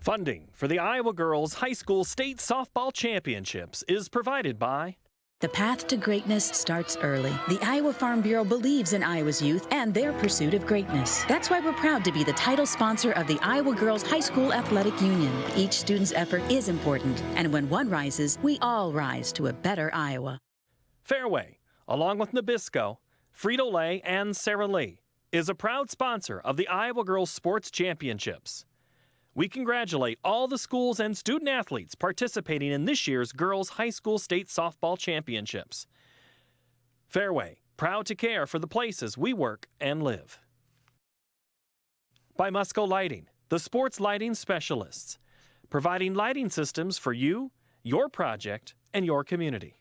Funding for the Iowa Girls High School State Softball Championships is provided by... The path to greatness starts early. The Iowa Farm Bureau believes in Iowa's youth and their pursuit of greatness. That's why we're proud to be the title sponsor of the Iowa Girls High School Athletic Union. Each student's effort is important, and when one rises, we all rise to a better Iowa. Fairway, along with Nabisco, Frito-Lay, and Sara Lee, is a proud sponsor of the Iowa Girls Sports Championships. We congratulate all the schools and student athletes participating in this year's Girls High School State Softball Championships. Fairway, proud to care for the places we work and live. By Musco Lighting, the sports lighting specialists, providing lighting systems for you, your project, and your community.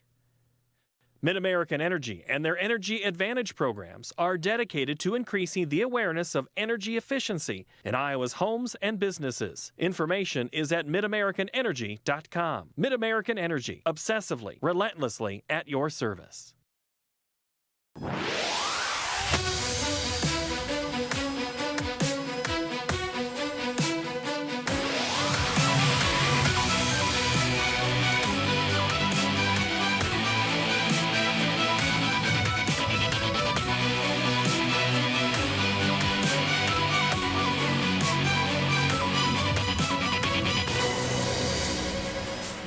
Mid-American Energy and their Energy Advantage programs are dedicated to increasing the awareness of energy efficiency in Iowa's homes and businesses. Information is at midamericanenergy.com. Mid-American Energy, obsessively, relentlessly at your service.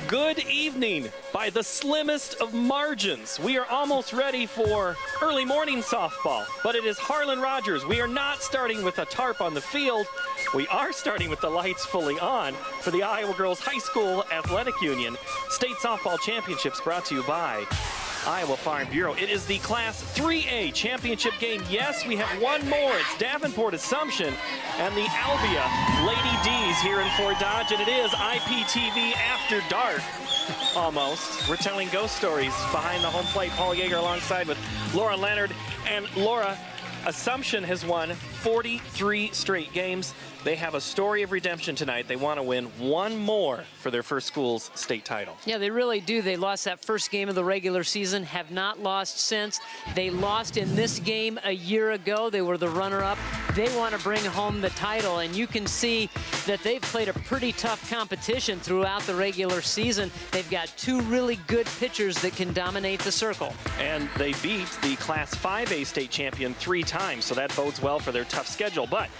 Good evening. By the slimmest of margins, we are almost ready for early morning softball, but it is Harlan Rogers. We are not starting with a tarp on the field. We are starting with the lights fully on for the Iowa Girls High School Athletic Union State Softball Championships, brought to you by Iowa Farm Bureau. It is the Class 3A championship game. Yes, we have one more. It's Davenport Assumption and the Albia Lady Dees here in Fort Dodge, and it is IPTV After Dark. Almost. We're telling ghost stories behind the home plate. Paul Yeager alongside with Laura Leonard. And Laura, Assumption has won 43 straight games. They have a story of redemption tonight. They want to win one more for their first school's state title. Yeah, they really do. They lost that first game of the regular season, have not lost since. They lost in this game a year ago. They were the runner-up. They want to bring home the title, and you can see that they've played a pretty tough competition throughout the regular season. They've got two really good pitchers that can dominate the circle. And they beat the Class 5A state champion 3 times, so that bodes well for their tough schedule. But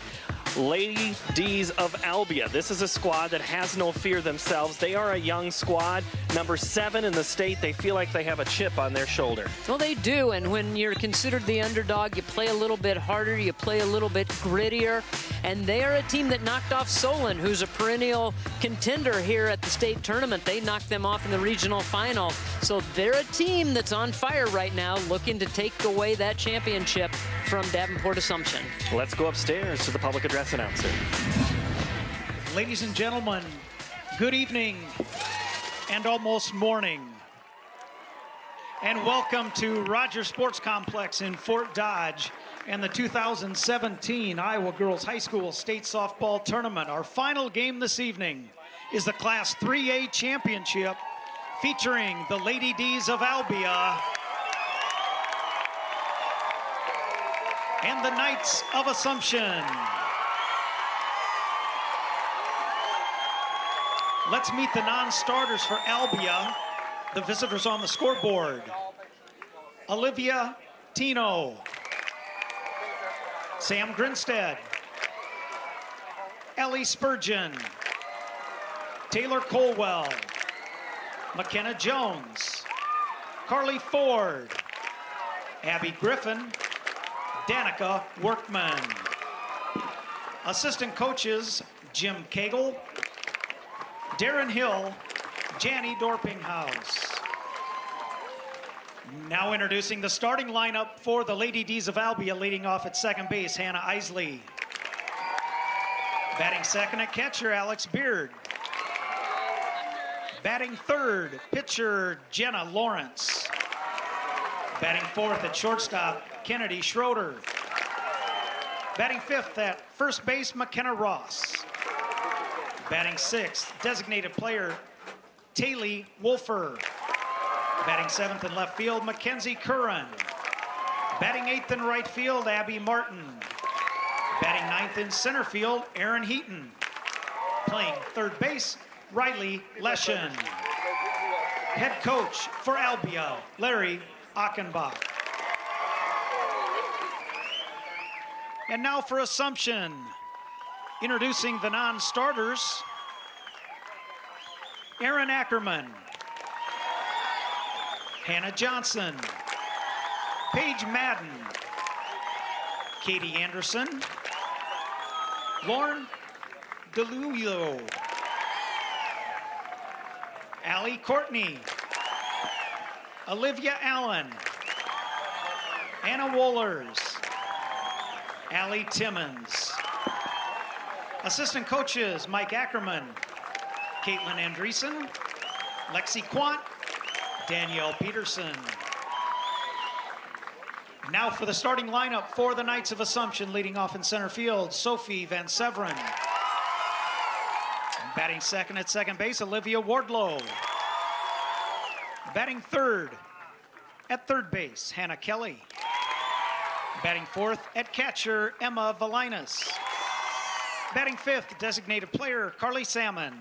Lady Dees of Albia, this is a squad that has no fear themselves. They are a young squad, number 7 in the state. They feel like they have a chip on their shoulder. Well, they do, and when you're considered the underdog, you play a little bit harder, you play a little bit grittier, and they are a team that knocked off Solon, who's a perennial contender here at the state tournament. They knocked them off in the regional final, so they're a team that's on fire right now, looking to take away that championship from Davenport Assumption. Let's go upstairs to the public address announcer. Ladies and gentlemen, good evening and almost morning. And welcome to Rogers Sports Complex in Fort Dodge and the 2017 Iowa Girls High School State Softball Tournament. Our final game this evening is the Class 3A Championship featuring the Lady Dees of Albia and the Knights of Assumption. Let's meet the non-starters for Albia. The visitors on the scoreboard: Olivia Tino, Sam Grinstead, Ellie Spurgeon, Taylor Colwell, McKenna Jones, Carly Ford, Abby Griffin, Danica Workman. Assistant coaches: Jim Cagle, Darren Hill, Janny Dorpinghouse. Now introducing the starting lineup for the Lady Dees of Albia. Leading off at second base, Hannah Isley. Batting second at catcher, Alex Beard. Batting third, pitcher Jenna Lawrence. Batting fourth at shortstop, Kennedy Schroeder. Batting fifth at first base, McKenna Ross. Batting sixth, designated player Taylor Wolfer. Batting seventh in left field, Mackenzie Curran. Batting eighth in right field, Abby Martin. Batting ninth in center field, Aaron Heaton. Playing third base, Riley Leschen. Head coach for Albia, Larry Achenbach. And now for Assumption. Introducing the non-starters, Aaron Ackerman, Hannah Johnson, Paige Madden, Katie Anderson, Lauren DeLuio, Allie Courtney, Olivia Allen, Anna Wohlers, Allie Timmons. Assistant coaches, Mike Ackerman, Caitlin Andreessen, Lexi Quant, Danielle Peterson. Now for the starting lineup for the Knights of Assumption, leading off in center field, Sophie Van Severen. Batting second at second base, Olivia Wardlow. Batting third at third base, Hannah Kelly. Batting fourth at catcher, Emma Valinas. Batting fifth, designated player, Carly Salmon.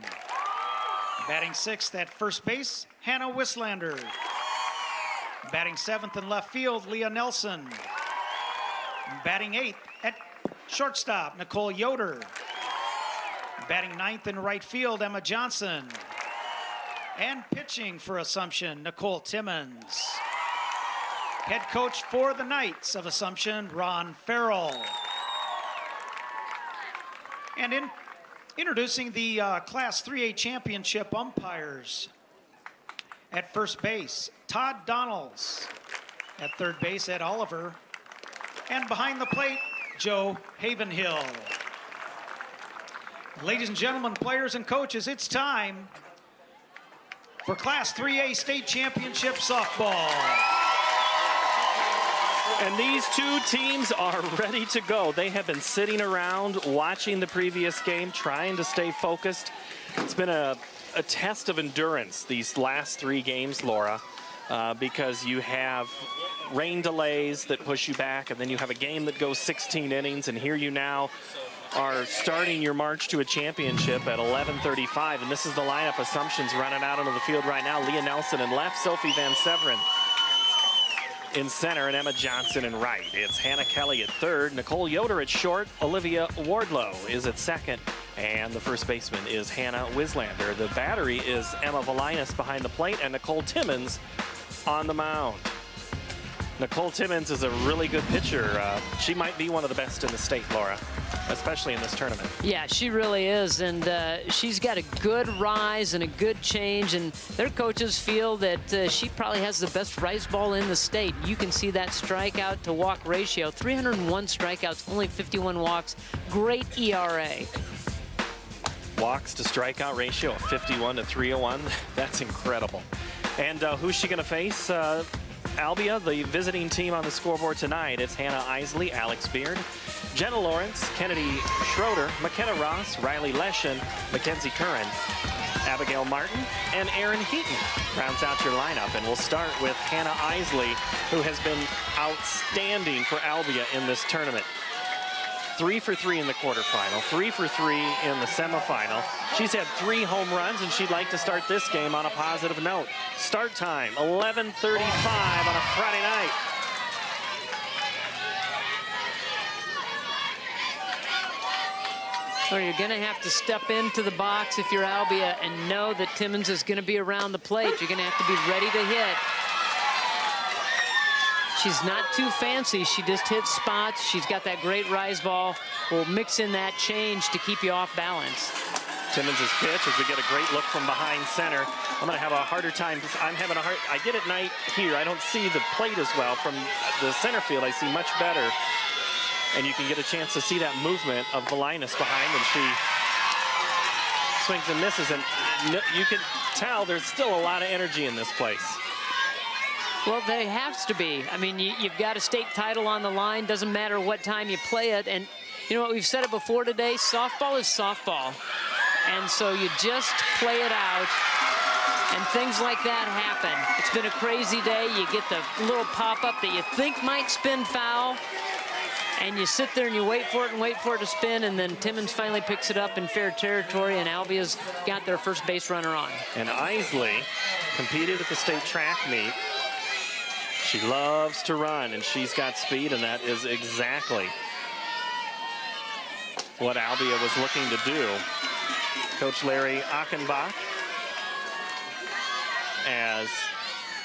Batting sixth at first base, Hannah Wislander. Batting seventh in left field, Leah Nelson. Batting eighth at shortstop, Nicole Yoder. Batting ninth in right field, Emma Johnson. And pitching for Assumption, Nicole Timmons. Head coach for the Knights of Assumption, Ron Farrell. And introducing the Class 3A Championship umpires. At first base, Todd Donalds. At third base, Ed Oliver. And behind the plate, Joe Havenhill. Ladies and gentlemen, players and coaches, it's time for Class 3A State Championship Softball. And these two teams are ready to go. They have been sitting around watching the previous game, trying to stay focused. It's been a test of endurance these last three games, Laura, because you have rain delays that push you back, and then you have a game that goes 16 innings, and here you now are starting your march to a championship at 11:35, and this is the lineup. Assumption's running out onto the field right now. Leah Nelson in left, Sophie Van Severen in center, and Emma Johnson in right. It's Hannah Kelly at third, Nicole Yoder at short, Olivia Wardlow is at second, and the first baseman is Hannah Wislander. The battery is Emma Valinas behind the plate and Nicole Timmons on the mound. Nicole Timmons is a really good pitcher. She might be one of the best in the state, Laura, especially in this tournament. Yeah, she really is, and she's got a good rise and a good change, and their coaches feel that she probably has the best rise ball in the state. You can see that strikeout to walk ratio, 301 strikeouts, only 51 walks, great ERA. Walks to strikeout ratio of 51 to 301. That's incredible. And who's she going to face? Albia, the visiting team on the scoreboard tonight. It's Hannah Isley, Alex Beard, Jenna Lawrence, Kennedy Schroeder, McKenna Ross, Riley Leschen, Mackenzie Curran, Abigail Martin, and Erin Heaton rounds out your lineup. And we'll start with Hannah Isley, who has been outstanding for Albia in this tournament. 3 for 3 in the quarterfinal, 3 for 3 in the semifinal. She's had 3 home runs, and she'd like to start this game on a positive note. Start time, 11:35 on a Friday night. Well, you're going to have to step into the box if you're Albia and know that Timmons is going to be around the plate. You're going to have to be ready to hit. She's not too fancy. She just hits spots. She's got that great rise ball. We'll mix in that change to keep you off balance. Timmons' pitch as we get a great look from behind center. I'm going to have a harder time. I get it night here. I don't see the plate as well. From the center field, I see much better. And you can get a chance to see that movement of Valinas behind, and she swings and misses. And you can tell there's still a lot of energy in this place. Well, there has to be. I mean, you've got a state title on the line. Doesn't matter what time you play it. And you know what? We've said it before today. Softball is softball. And so you just play it out. And things like that happen. It's been a crazy day. You get the little pop-up that you think might spin foul. and you sit there and you wait for it to spin, and then Timmons finally picks it up in fair territory, and Albia's got their first base runner on. And Isley competed at the state track meet. She loves to run, and she's got speed, and that is exactly what Albia was looking to do. Coach Larry Achenbach, as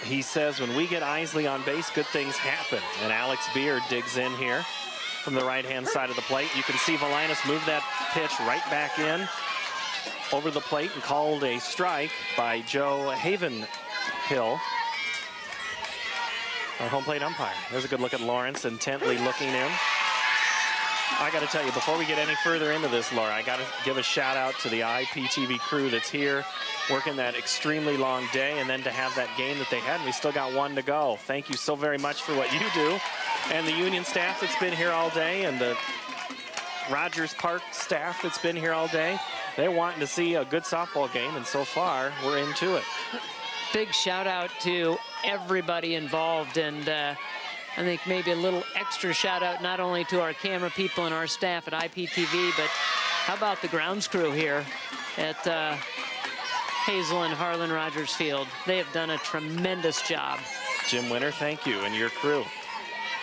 he says, when we get Isley on base, good things happen. And Alex Beard digs in here from the right-hand side of the plate. You can see Valinas move that pitch right back in over the plate and called a strike by Joe Havenhill, our home plate umpire. There's a good look at Lawrence, intently looking in. I got to tell you, before we get any further into this, Laura, I got to give a shout out to the IPTV crew that's here working that extremely long day, and then to have that game that they had, and we still got one to go. Thank you so very much for what you do. And the Union staff that's been here all day, and the Rogers Park staff that's been here all day. They're wanting to see a good softball game, and so far, we're into it. Big shout out to everybody involved, and I think maybe a little extra shout out not only to our camera people and our staff at IPTV, but how about the grounds crew here at Hazel and Harlan Rogers Field. They have done a tremendous job. Jim Winter, thank you, and your crew.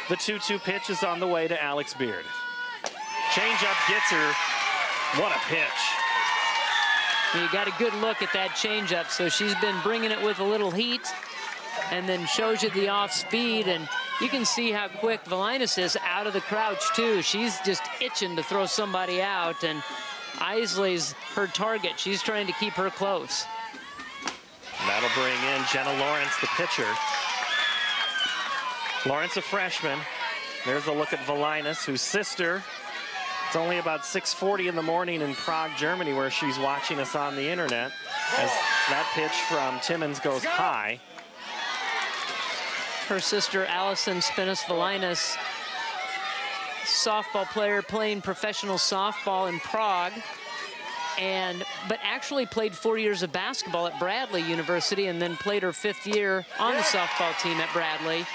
The 2-2 pitch is on the way to Alex Beard. Changeup gets her. What a pitch. You got a good look at that changeup, so she's been bringing it with a little heat, and then shows you the off speed, and you can see how quick Valinas is out of the crouch too. She's just itching to throw somebody out, and Isley's her target. She's trying to keep her close. And that'll bring in Jenna Lawrence, the pitcher. Lawrence, a freshman. There's a look at Valinas, whose sister, it's only about 6:40 in the morning in Prague, Germany, where she's watching us on the internet, as that pitch from Timmons goes high. Her sister, Allison Spinas-Valinas, softball player playing professional softball in Prague, but actually played 4 years of basketball at Bradley University, and then played her 5th year on the softball team at Bradley,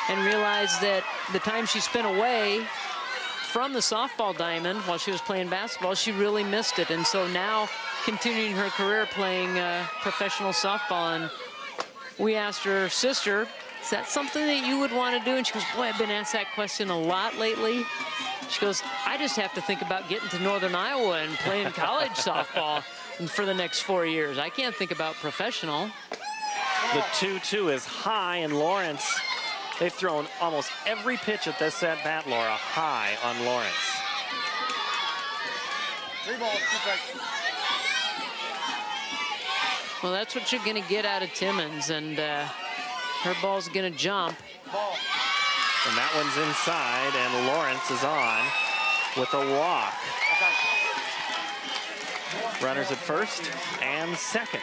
and realized that the time she spent away from the softball diamond while she was playing basketball, she really missed it. And so now continuing her career playing professional softball. And we asked her sister, is that something that you would want to do? And she goes, boy, I've been asked that question a lot lately. She goes, I just have to think about getting to Northern Iowa and playing college softball for the next 4 years. I can't think about professional. The 2-2 is high, and Lawrence, they've thrown almost every pitch at this at bat, Laura, high on Lawrence. 3 balls, 2 strikes. Well, that's what you're going to get out of Timmons, and her ball's going to jump. Ball. And that one's inside, and Lawrence is on with a walk. Runners at first and second.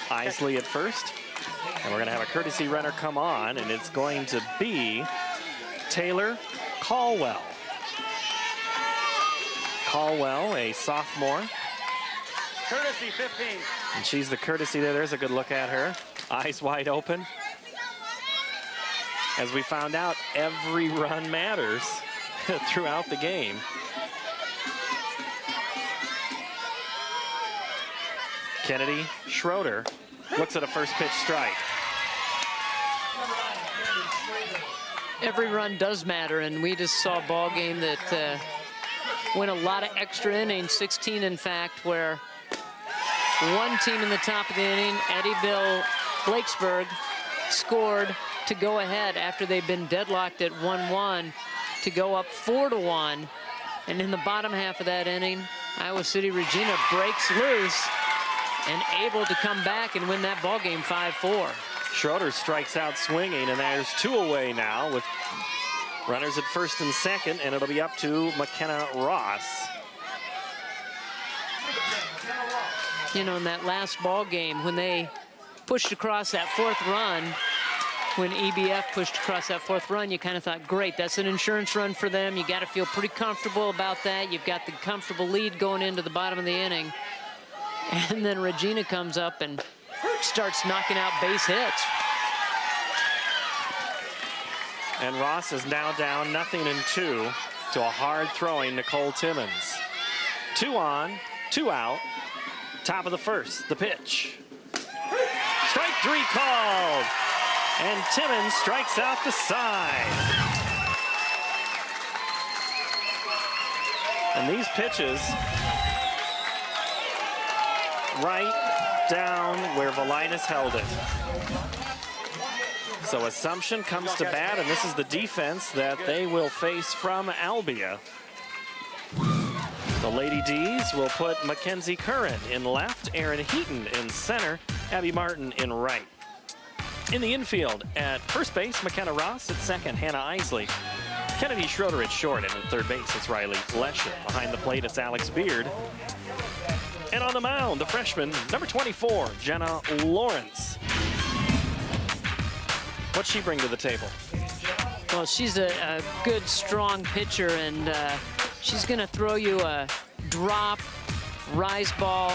Isley at first. And we're going to have a courtesy runner come on, and it's going to be Taylor Caldwell. Caldwell, a sophomore. Courtesy 15. And she's the courtesy there. There's a good look at her. Eyes wide open. As we found out, every run matters throughout the game. Kennedy Schroeder looks at a first pitch strike. Every run does matter, and we just saw a ball game that went a lot of extra innings, 16 in fact, where one team in the top of the inning, Eddyville Blakesburg, scored to go ahead after they've been deadlocked at 1-1 to go up 4-1. And in the bottom half of that inning, Iowa City Regina breaks loose and able to come back and win that ball game 5-4. Schroeder strikes out swinging, and there's 2 away now with runners at first and second, and it'll be up to McKenna Ross. You know, in that last ball game, when they pushed across that 4th run, when EBF pushed across that 4th run, you kind of thought, great, that's an insurance run for them. You got to feel pretty comfortable about that. You've got the comfortable lead going into the bottom of the inning. And then Regina comes up and starts knocking out base hits. And Ross is now down 0-2 to a hard-throwing Nicole Timmons. 2 on, 2 out. Top of the first, the pitch. Strike 3 called. And Timmons strikes out the side. And these pitches right down where Velinas held it. So Assumption comes to bat, and this is the defense that they will face from Albia. The Lady Dees will put Mackenzie Curran in left, Aaron Heaton in center, Abby Martin in right. In the infield, at first base, McKenna Ross. At second, Hannah Isley. Kennedy Schroeder at short, and at third base, it's Riley Lesher. Behind the plate, it's Alex Beard. And on the mound, the freshman, number 24, Jenna Lawrence. What's she bring to the table? Well, she's a good, strong pitcher, and she's going to throw you a drop, rise ball.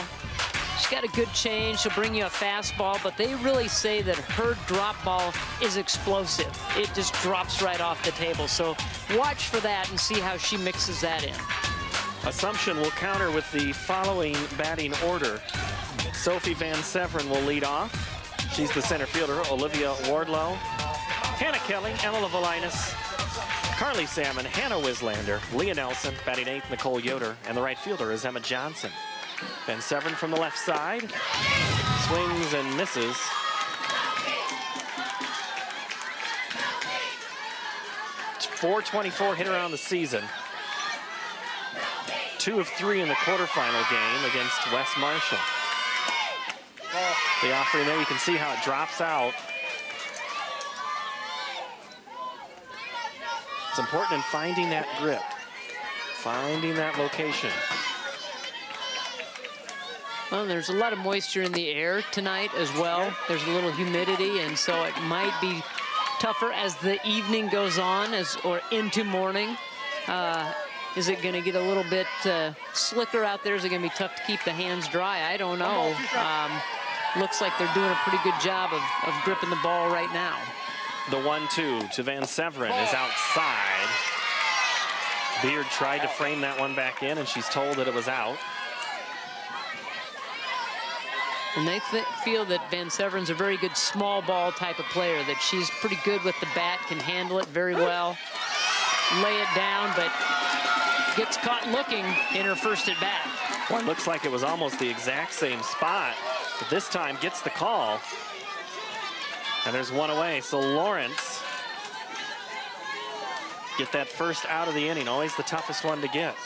She's got a good change. She'll bring you a fastball, but they really say that her drop ball is explosive. It just drops right off the table. So watch for that and see how she mixes that in. Assumption will counter with the following batting order. Sophie Van Severen will lead off. She's the center fielder. Olivia Wardlow, Hannah Kelly, Ella Velinas, Carly Salmon, Hannah Wislander, Leah Nelson, batting 8th, Nicole Yoder, and the right fielder is Emma Johnson. Van Severen from the left side, swings and misses. .424 hitter on the season. 2 of 3 in the quarterfinal game against West Marshall. The offering there, you can see how it drops out. It's important in finding that grip, finding that location. Well, there's a lot of moisture in the air tonight as well. There's a little humidity, and so it might be tougher as the evening goes on, or into morning. Is it going to get a little bit slicker out there? Is it going to be tough to keep the hands dry? I don't know. Looks like they're doing a pretty good job of gripping the ball right now. The 1-2 to Van Severen is outside. Beard tried to frame that one back in, and she's told that it was out. And they feel that Van Severen's a very good small ball type of player, that she's pretty good with the bat, can handle it very well, lay it down, but gets caught looking in her first at bat. Well, it looks like it was almost the exact same spot, but this time gets the call. And there's one away, so Lawrence get that first out of the inning, always the toughest one to get.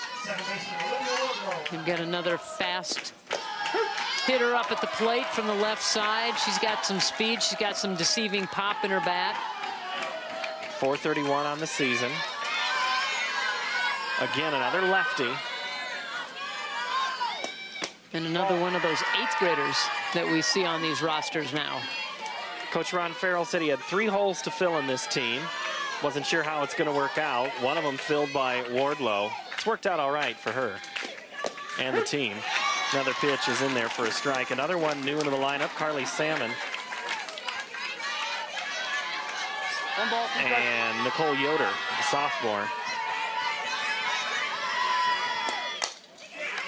You've got another fast hitter up at the plate from the left side. She's got some speed, she's got some deceiving pop in her bat. .431 on the season. Again, another lefty. And another one of those 8th graders that we see on these rosters now. Coach Ron Farrell said he had 3 holes to fill in this team. Wasn't sure how it's going to work out. One of them filled by Wardlow. It's worked out all right for her and the team. Another pitch is in there for a strike. Another one new into the lineup, Carly Salmon. And Nicole Yoder, the sophomore.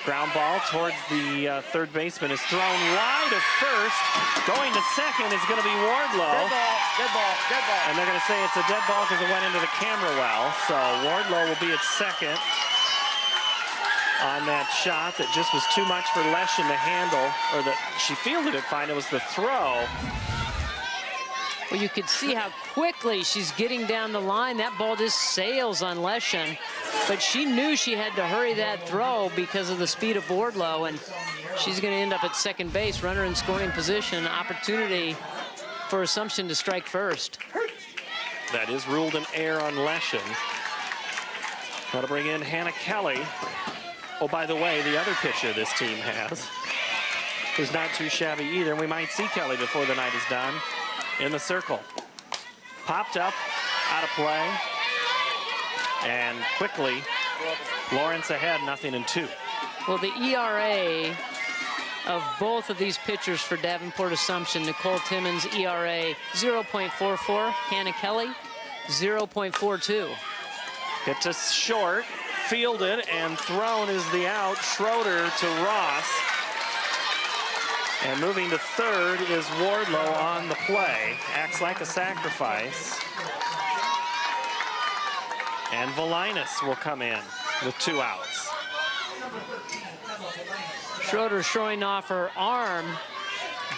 Ground ball towards the third baseman is thrown wide of first. Going to second is going to be Wardlow. Dead ball, dead ball. And they're going to say it's a dead ball because it went into the camera well. So Wardlow will be at second on that shot that just was too much for Leshen to handle, or that she fielded it fine. It was the throw. Well, you could see how quickly she's getting down the line. That ball just sails on Leshen, but she knew she had to hurry that throw because of the speed of Wardlow, and she's going to end up at second base, runner in scoring position, opportunity for Assumption to strike first. That is ruled an error on Leshen. Got to bring in Hannah Kelly. Oh, by the way, the other pitcher this team has, who's not too shabby either, and we might see Kelly before the night is done. In the circle. Popped up, out of play. And quickly, Lawrence ahead, 0-2. Well, the ERA of both of these pitchers for Davenport Assumption, Nicole Timmons, ERA 0.44, Hannah Kelly, 0.42. Hit to short, fielded, and thrown is the out. Schroeder to Ross. And moving to third is Wardlow on the play. Acts like a sacrifice. And Valinas will come in with 2 outs. Schroeder showing off her arm,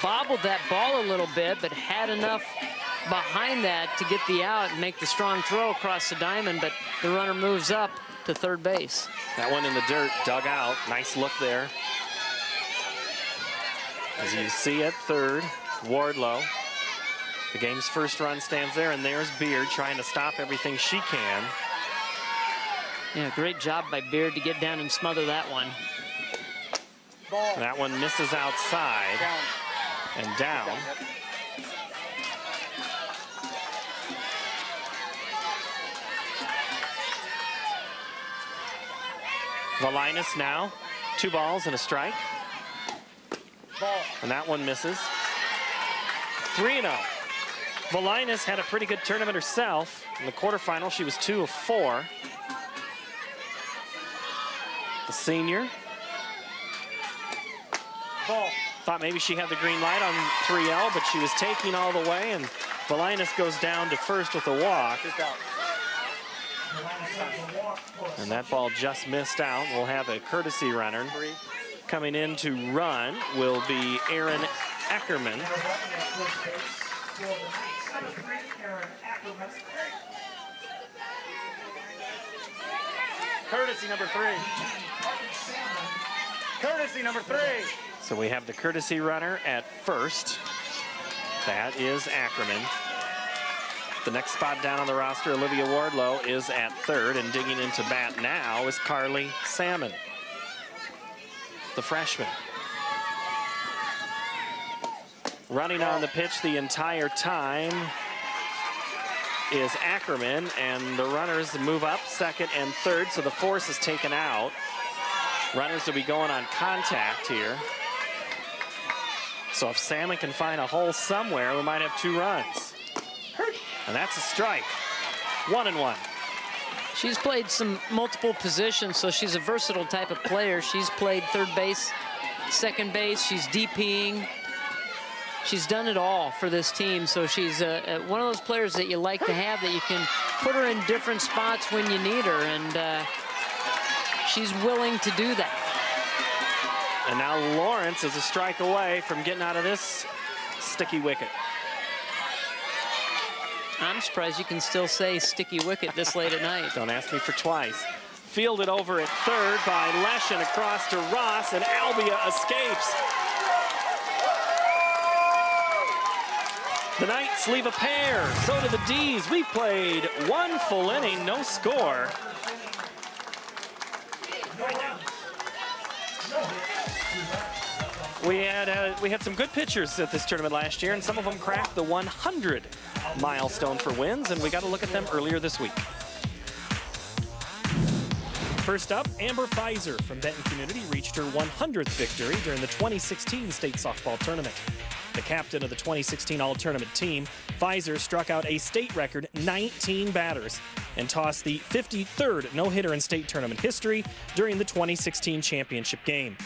bobbled that ball a little bit, but had enough behind that to get the out and make the strong throw across the diamond, but the runner moves up to third base. That one in the dirt, dug out. Nice look there. As you see at third, Wardlow. The game's first run stands there, and there's Beard trying to stop everything she can. Yeah, great job by Beard to get down and smother that one. That one misses outside and down. Valinas now, 2 balls and a strike. And that one misses. 3-0. Valinas had a pretty good tournament herself. In the quarterfinal, she was 2 of 4. The senior. Thought maybe she had the green light on 3L, but she was taking all the way, and Valinas goes down to first with a walk. And that ball just missed out. We'll have a courtesy runner. Coming in to run will be Aaron Ackerman. Courtesy number 3. Courtesy number 3. So we have the courtesy runner at first. That is Ackerman. The next spot down on the roster, Olivia Wardlow, is at third, and digging into bat now is Carly Salmon, the freshman. Running on the pitch the entire time is Ackerman, and the runners move up second and third, so the force is taken out. Runners will be going on contact here. So if Salmon can find a hole somewhere, we might have 2 runs. And that's a strike. 1-1. She's played some multiple positions, so she's a versatile type of player. She's played third base, second base, she's DPing. She's done it all for this team, so she's one of those players that you like to have, that you can put her in different spots when you need her, and she's willing to do that. And now Lawrence is a strike away from getting out of this sticky wicket. I'm surprised you can still say sticky wicket this late at night. Don't ask me for twice. Fielded over at third by Lesh and across to Ross, and Albia escapes. The Knights leave a pair. So do the Dees. We've played 1 full inning, no score. We had some good pitchers at this tournament last year, and some of them cracked the 100 milestone for wins, and we got to look at them earlier this week. First up, Amber Pfizer from Benton Community reached her 100th victory during the 2016 state softball tournament. The captain of the 2016 all-tournament team, Pfizer struck out a state record 19 batters and tossed the 53rd no-hitter in state tournament history during the 2016 championship game.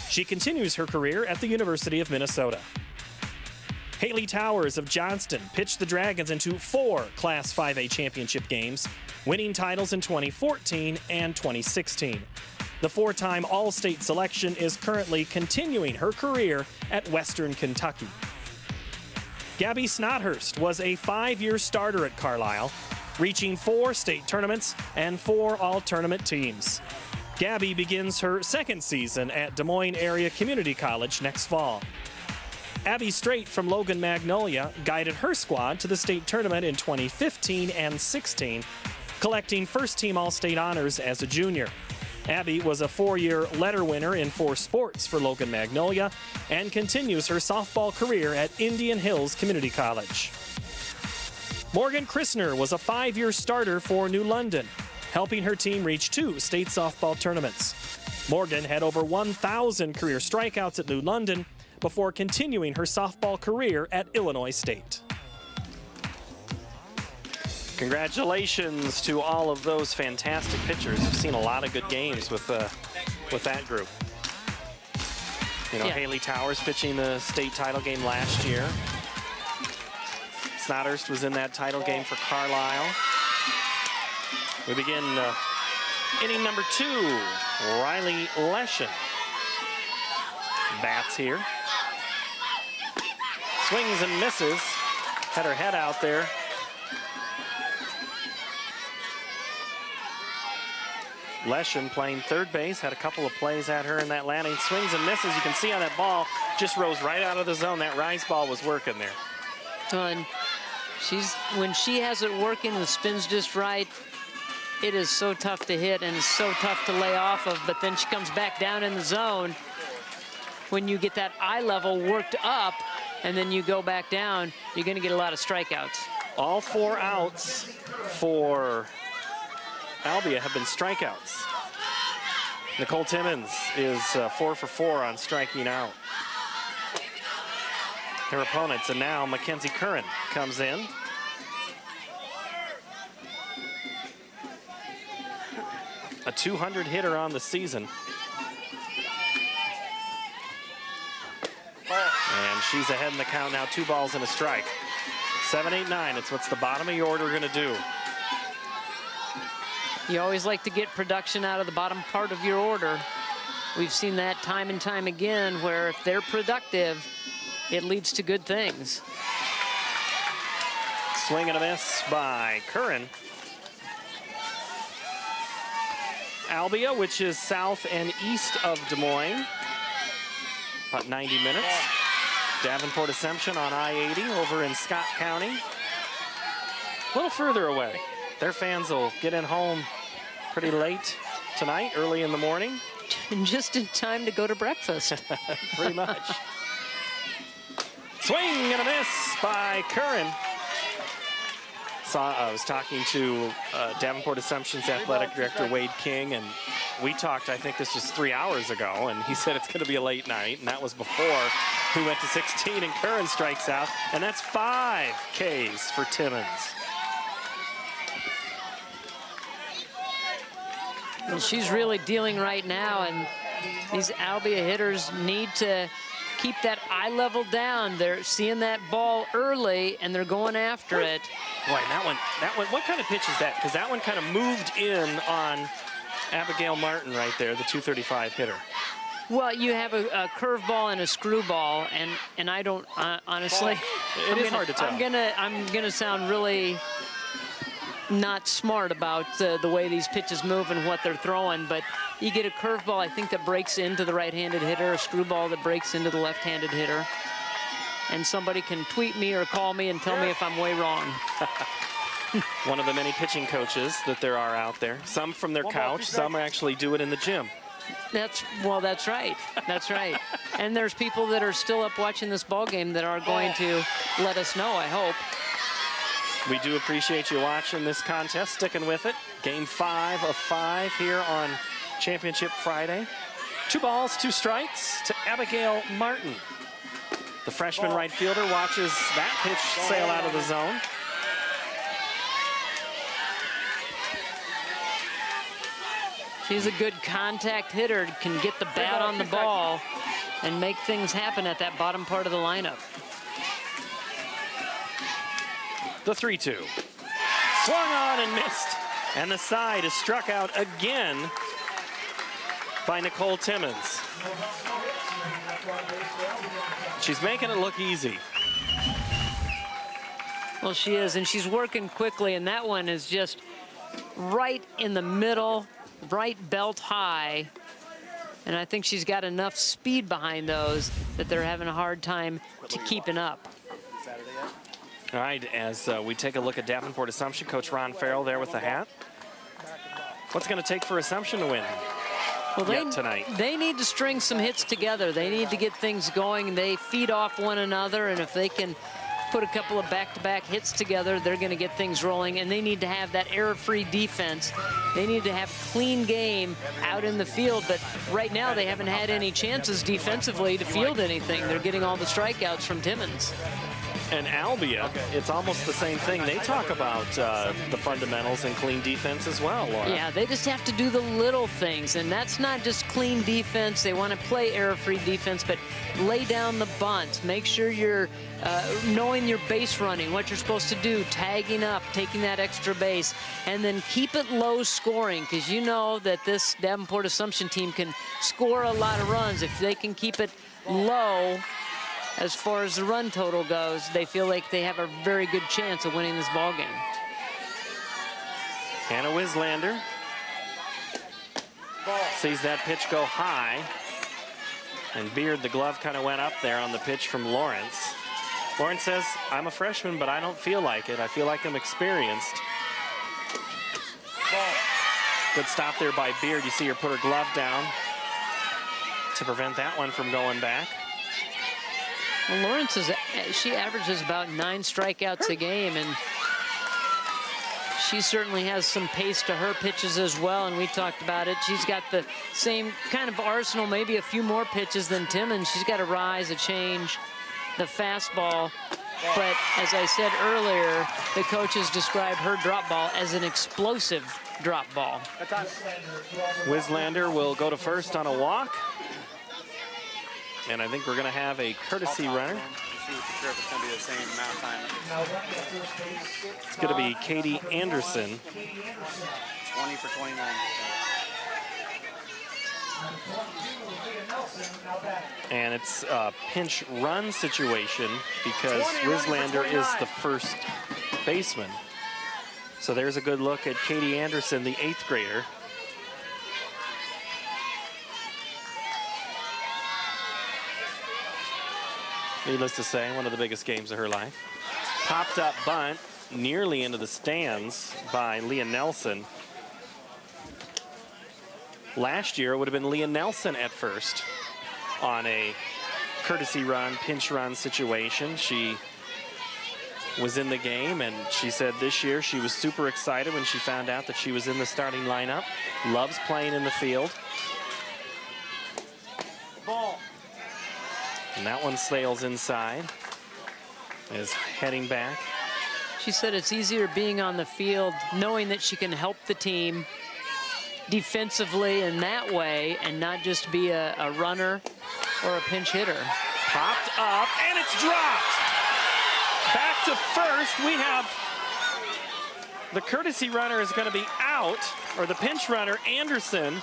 She continues her career at the University of Minnesota. Haley Towers of Johnston pitched the Dragons into 4 Class 5A championship games, winning titles in 2014 and 2016. The 4-time All-State selection is currently continuing her career at Western Kentucky. Gabby Snothurst was a 5-year starter at Carlisle, reaching 4 state tournaments and 4 all-tournament teams. Gabby begins her 2nd season at Des Moines Area Community College next fall. Abby Strait from Logan Magnolia guided her squad to the state tournament in 2015 and 16, collecting first-team All-State honors as a junior. Abby was a 4-year letter winner in 4 sports for Logan Magnolia and continues her softball career at Indian Hills Community College. Morgan Christner was a 5-year starter for New London, helping her team reach 2 state softball tournaments. Morgan had over 1,000 career strikeouts at New London before continuing her softball career at Illinois State. Congratulations to all of those fantastic pitchers. We've seen a lot of good games with that group. You know, Haley Towers pitching the state title game last year. Snothurst was in that title game for Carlisle. We begin inning number 2. Riley Leschen bats here. Swings and misses. Had her head out there. Leschen playing third base, had a couple of plays at her in that landing. Swings and misses. You can see on that ball, just rose right out of the zone. That rise ball was working there. And when she has it working and spins just right, it is so tough to hit and it's so tough to lay off of, but then she comes back down in the zone. When you get that eye level worked up and then you go back down, you're going to get a lot of strikeouts. All 4 outs for Albia have been strikeouts. Nicole Timmons is 4 for 4 on striking out her opponents, and now Mackenzie Curran comes in. A 200 hitter on the season. And she's ahead in the count now, 2 balls and a strike. 7, 8, 9, it's what's the bottom of your order going to do. You always like to get production out of the bottom part of your order. We've seen that time and time again, where if they're productive, it leads to good things. Swing and a miss by Curran. Albia, which is south and east of Des Moines, about 90 minutes. Davenport Assumption on I-80 over in Scott County. A little further away. Their fans will get in home pretty late tonight, early in the morning. Just in time to go to breakfast. Pretty much. Swing and a miss by Curran. I was talking to Davenport Assumption's athletic director, Wade King, and we talked, I think this was 3 hours ago, and he said it's going to be a late night, and that was before we went to 16, and Curran strikes out, and that's 5 Ks for Timmons. Well, she's really dealing right now, and these Albia hitters need to keep that eye level down. They're seeing that ball early, and they're going after it. Boy, that one, what kind of pitch is that? Because that one kind of moved in on Abigail Martin right there, the 235 hitter. Well, you have a curveball and a screwball, and I don't, honestly. It is hard to tell. I'm gonna sound really not smart about the way these pitches move and what they're throwing, but you get a curveball, I think, that breaks into the right-handed hitter, a screwball that breaks into the left-handed hitter. And somebody can tweet me or call me and tell me if I'm way wrong. One of the many pitching coaches that there are out there. Some from their couch, some actually do it in the gym. That's right. That's right. And there's people that are still up watching this ball game that are going to let us know, I hope. We do appreciate you watching this contest, sticking with it. Game 5 of 5 here on Championship Friday. 2 balls, 2 strikes to Abigail Martin. The freshman right fielder watches that pitch sail out of the zone. She's a good contact hitter, can get the bat on the ball and make things happen at that bottom part of the lineup. The 3-2. Swung on and missed. And the side is struck out again by Nicole Timmons. She's making it look easy. Well, she is, and she's working quickly, and that one is just right in the middle, right belt high. And I think she's got enough speed behind those that they're having a hard time to keeping up. All right, as we take a look at Davenport Assumption, Coach Ron Farrell there with the hat. What's it going to take for Assumption to win tonight? They need to string some hits together. They need to get things going. They feed off one another, and if they can put a couple of back-to-back hits together, they're going to get things rolling, and they need to have that error-free defense. They need to have clean game out in the field, but right now they haven't had any chances defensively to field anything. They're getting all the strikeouts from Timmons. and Albia, it's almost the same thing. They talk about the fundamentals and clean defense as well, Laura. Yeah, they just have to do the little things, and that's not just clean defense. They want to play error-free defense, but lay down the bunts. Make sure you're knowing your base running, what you're supposed to do, tagging up, taking that extra base, and then keep it low scoring, because you know that this Davenport Assumption team can score a lot of runs. If they can keep it low as far as the run total goes, they feel like they have a very good chance of winning this ball game. Hannah Wislander sees that pitch go high, and Beard, the glove, kind of went up there on the pitch from Lawrence. Lawrence says, I'm a freshman, but I don't feel like it. I feel like I'm experienced. Good stop there by Beard. You see her put her glove down to prevent that one from going back. Well, Lawrence, she averages about 9 strikeouts a game, and she certainly has some pace to her pitches as well, and we talked about it. She's got the same kind of arsenal, maybe a few more pitches than Timmons. She's got a rise, a change, the fastball. But as I said earlier, the coaches describe her drop ball as an explosive drop ball. Wislander will go to first on a walk. And I think we're going to have a courtesy runner. It's going to be the same amount of time. It's going to be Katie Anderson. 20 for 29. And it's a pinch run situation because Wislander is the first baseman. So there's a good look at Katie Anderson, the 8th grader. Needless to say, one of the biggest games of her life. Popped up bunt nearly into the stands by Leah Nelson. Last year, it would have been Leah Nelson at first on a courtesy run, pinch run situation. She was in the game, and she said this year she was super excited when she found out that she was in the starting lineup. Loves playing in the field. Ball. And that one sails inside, is heading back. She said it's easier being on the field, knowing that she can help the team defensively in that way and not just be a runner or a pinch hitter. Popped up, and it's dropped. Back to first, we have the courtesy runner is going to be out, or the pinch runner, Anderson,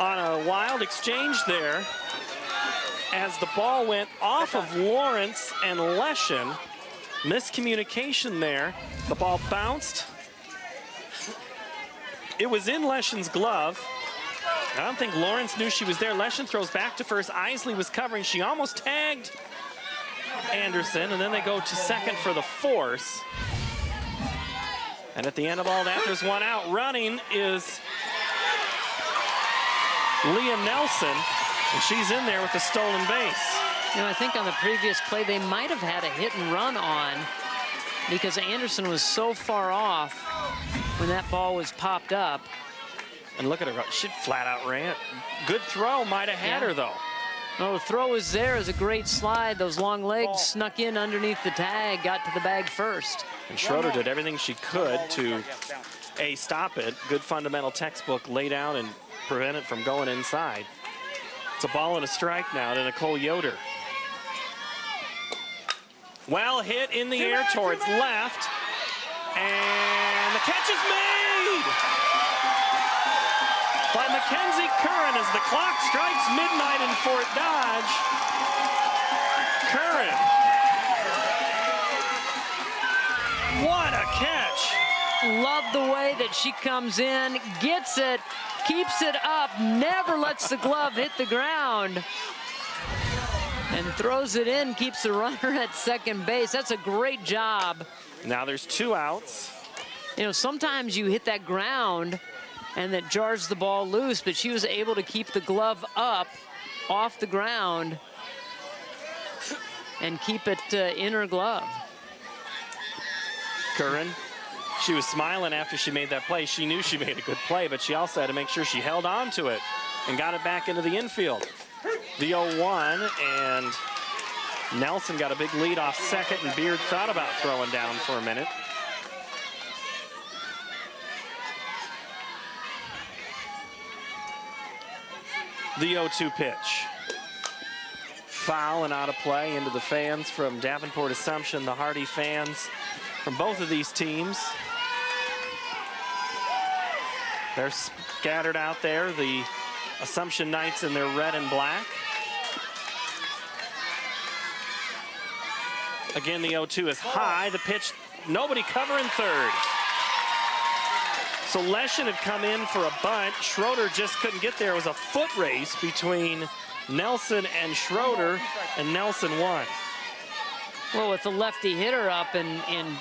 on a wild exchange there as the ball went off of Lawrence and Leshin. Miscommunication there. The ball bounced. It was in Leshin's glove. I don't think Lawrence knew she was there. Leshin throws back to first. Isley was covering. She almost tagged Anderson, and then they go to second for the force. And at the end of all that, there's one out. Running is Leah Nelson, and she's in there with the stolen base. You know, I think on the previous play, they might have had a hit and run on because Anderson was so far off when that ball was popped up. And look at her, she flat out ran. Good throw, might have had her though. Well, the throw was there. It was a great slide. Those long legs snuck in underneath the tag, got to the bag first. And Schroeder did everything she could to, A, stop it. Good fundamental textbook, lay down and prevent it from going inside. It's a ball and a strike now to Nicole Yoder. Well hit in the air towards left. And the catch is made by Mackenzie Curran as the clock strikes midnight in Fort Dodge. Curran. What a catch. Love the way that she comes in, gets it, keeps it up, never lets the glove hit the ground, and throws it in, keeps the runner at second base. That's a great job. Now there's 2 outs. You know, sometimes you hit that ground and that jars the ball loose, but she was able to keep the glove up off the ground and keep it in her glove. Curran, she was smiling after she made that play. She knew she made a good play, but she also had to make sure she held on to it and got it back into the infield. The 0-1, and Nelson got a big lead off second, and Beard thought about throwing down for a minute. The 0-2 pitch. Foul and out of play into the fans from Davenport Assumption, the Hardy fans from both of these teams. They're scattered out there, the Assumption Knights in their red and black. Again, the 0-2 is high. The pitch, nobody covering third. So Leshin had come in for a bunt. Schroeder just couldn't get there. It was a foot race between Nelson and Schroeder, and Nelson won. Well, with the lefty hitter up and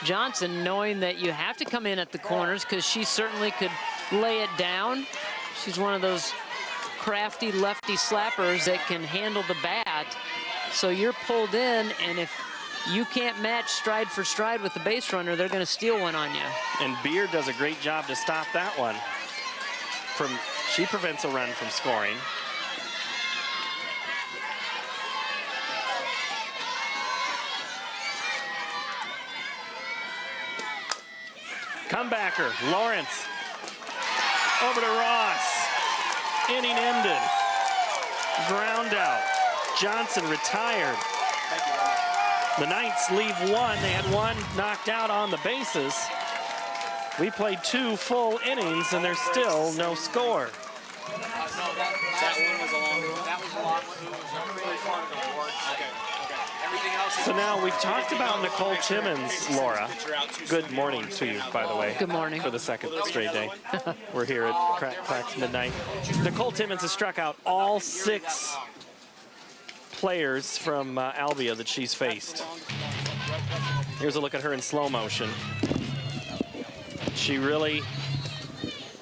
Johnson, knowing that you have to come in at the corners because she certainly could lay it down. She's one of those crafty lefty slappers that can handle the bat. So you're pulled in, and if you can't match stride for stride with the base runner, they're going to steal one on you. And Beard does a great job to stop that one. She prevents a run from scoring. Comebacker, Lawrence. Over to Ross. Inning ended. Ground out. Johnson retired. The Knights leave one. They had one knocked out on the bases. We played 2 full innings, and there's still no score. So now we've talked about Nicole Timmons, Laura. Good morning to you, by the way. Good morning. For the second straight day. We're here at Cracks Midnight. Nicole Timmons has struck out all 6 players from Albia that she's faced. Here's a look at her in slow motion. She really,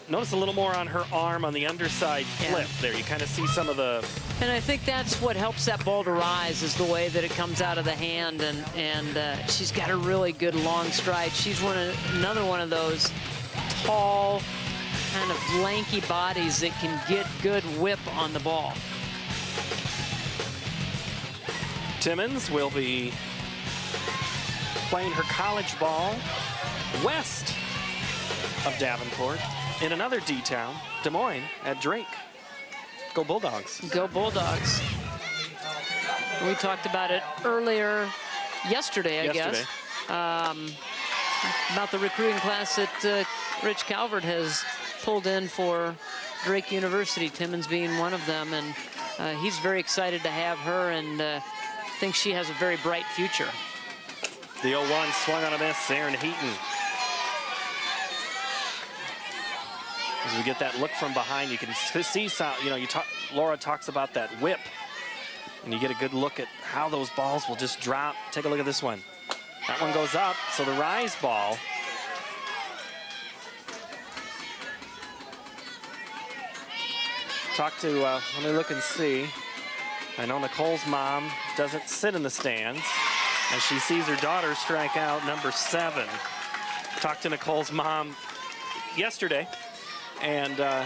notice a little more on her arm on the underside flip there. You kind of see some of the... And I think that's what helps that ball to rise, is the way that it comes out of the hand, and she's got a really good long stride. She's another one of those tall, kind of lanky bodies that can get good whip on the ball. Timmons will be playing her college ball west of Davenport in another D-town, Des Moines, at Drake. Go Bulldogs. Go Bulldogs. We talked about it earlier yesterday, I guess, about the recruiting class that Rich Calvert has pulled in for Drake University, Timmons being one of them, and he's very excited to have her, and thinks she has a very bright future. The 0-1 swung on a miss, Aaron Heaton. As we get that look from behind, you can see, Laura talks about that whip, and you get a good look at how those balls will just drop. Take a look at this one. That one goes up, so the rise ball. Let me look and see. I know Nicole's mom doesn't sit in the stands, and she sees her daughter strike out number 7. Talked to Nicole's mom yesterday, and I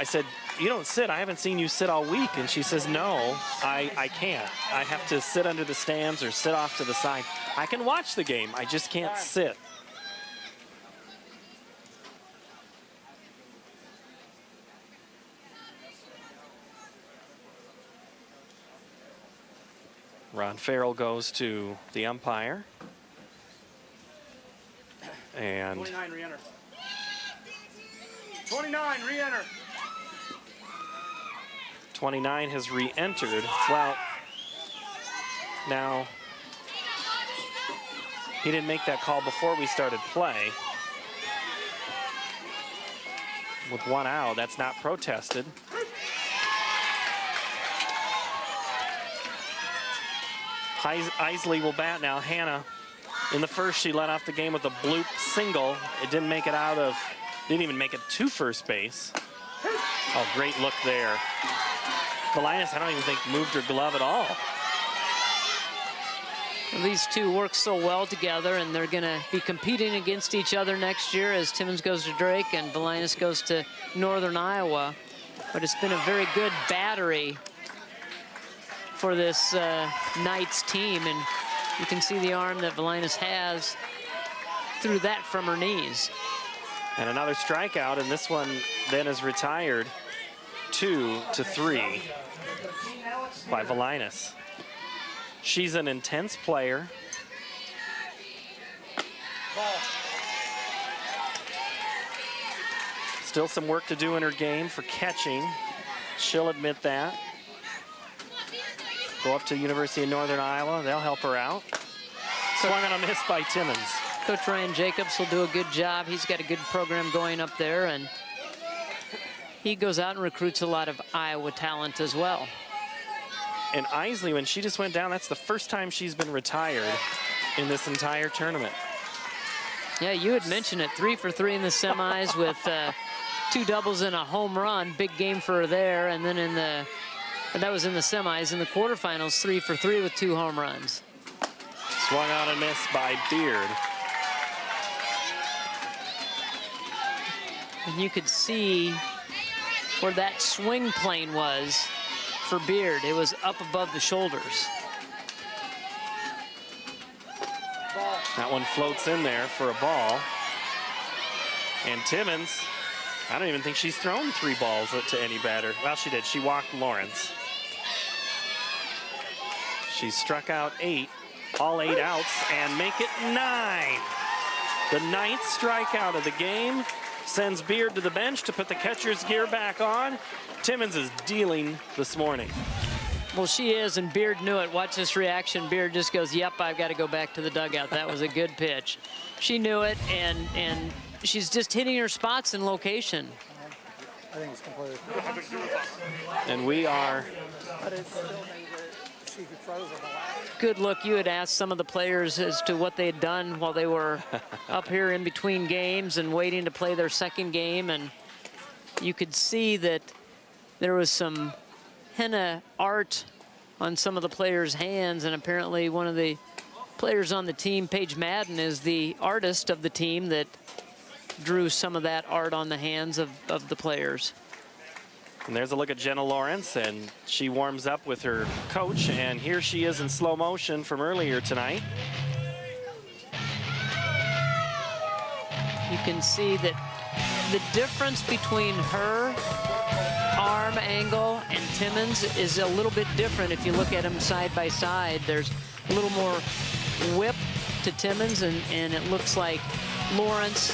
said, "You don't sit. I haven't seen you sit all week." And she says, "No, I can't. I have to sit under the stands or sit off to the side. I can watch the game. I just can't sit." Ron Farrell goes to the umpire. And 29, re-enter. 29, re-enter. 29 has re-entered. Well, now, he didn't make that call before we started play. With 1 out, that's not protested. Isley will bat now. Hannah, in the first, she led off the game with a bloop single. It didn't make it didn't even make it to first base. Oh, great look there. Valinas, I don't even think moved her glove at all. These two work so well together, and they're going to be competing against each other next year as Timmons goes to Drake and Valinas goes to Northern Iowa. But it's been a very good battery for this Knights team. And you can see the arm that Volinas has through that from her knees. And another strikeout, and this one then is retired 2-3 by Volinas. She's an intense player. Still some work to do in her game for catching. She'll admit that. Go up to University of Northern Iowa. They'll help her out. Swung on a miss by Timmons. Coach Ryan Jacobs will do a good job. He's got a good program going up there, and he goes out and recruits a lot of Iowa talent as well. And Isley, when she just went down, that's the first time she's been retired in this entire tournament. Yeah, you had mentioned it, 3 for 3 in the semis with 2 doubles and a home run. Big game for her there. And then that was in the semis. In the quarterfinals, 3 for 3 with 2 home runs. Swung on and missed by Beard. And you could see where that swing plane was for Beard. It was up above the shoulders. That one floats in there for a ball. And Timmons, I don't even think she's thrown 3 balls to any batter. Well, she did. She walked Lawrence. She struck out 8, all 8 outs, and make it 9. The 9th strikeout of the game sends Beard to the bench to put the catcher's gear back on. Timmons is dealing this morning. Well, she is, and Beard knew it. Watch this reaction. Beard just goes, yep, I've got to go back to the dugout. That was a good pitch. She knew it, and she's just hitting her spots in location. I think it's completely. And we are. But it's still made it. She froze on the last. Good look. You had asked some of the players as to what they had done while they were up here in between games and waiting to play their second game, and you could see that there was some henna art on some of the players' hands, and apparently one of the players on the team, Paige Madden, is the artist of the team that drew some of that art on the hands of the players. And there's a look at Jenna Lawrence, and she warms up with her coach, and here she is in slow motion from earlier tonight. You can see that the difference between her arm angle and Timmons is a little bit different if you look at them side by side. There's a little more whip to Timmons, and it looks like Lawrence,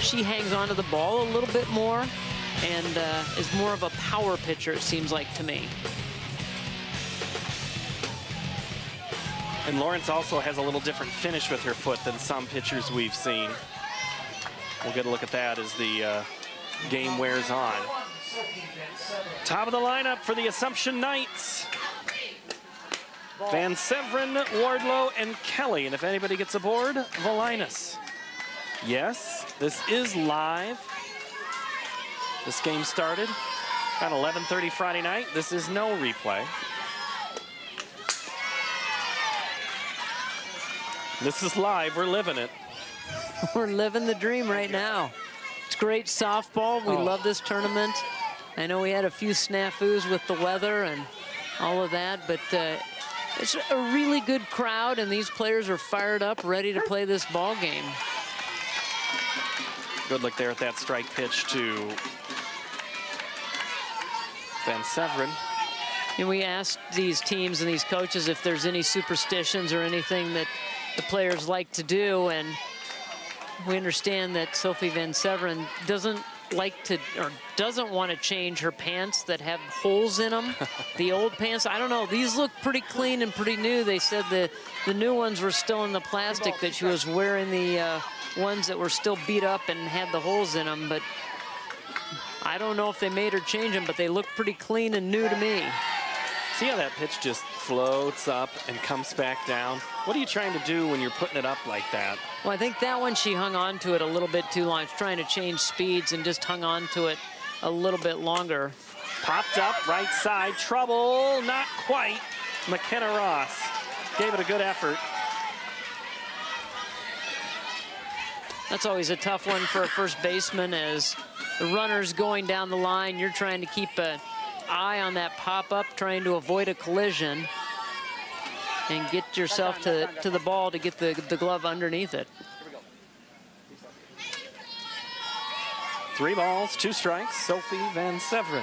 she hangs onto the ball a little bit more and is more of a power pitcher, it seems like to me. And Lawrence also has a little different finish with her foot than some pitchers we've seen. We'll get a look at that as the game wears on. Top of the lineup for the Assumption Knights. Van Severen, Wardlow, and Kelly. And if anybody gets aboard, Volinas. Yes, this is live. This game started at 11:30 Friday night. This is no replay. This is live. We're living it. We're living the dream right now. It's great softball. We love this tournament. I know we had a few snafus with the weather and all of that, but it's a really good crowd, and these players are fired up, ready to play this ball game. Good look there at that strike pitch to Van Severen. And we asked these teams and these coaches if there's any superstitions or anything that the players like to do, and we understand that Sophie Van Severen doesn't like to, or doesn't want to change her pants that have holes in them. The old pants, I don't know, these look pretty clean and pretty new. They said the new ones were still in the plastic, that she was wearing the ones that were still beat up and had the holes in them, but I don't know if they made her change them, but they look pretty clean and new to me. See how that pitch just floats up and comes back down? What are you trying to do when you're putting it up like that? Well, I think that one she hung on to it a little bit too long. She's trying to change speeds and just hung on to it a little bit longer. Popped up, right side, trouble, not quite. McKenna Ross gave it a good effort. That's always a tough one for a first baseman, as the runner's going down the line. You're trying to keep a eye on that pop-up, trying to avoid a collision and get yourself to the ball to get the glove underneath it. 3 balls, 2 strikes, Sophie Van Severen.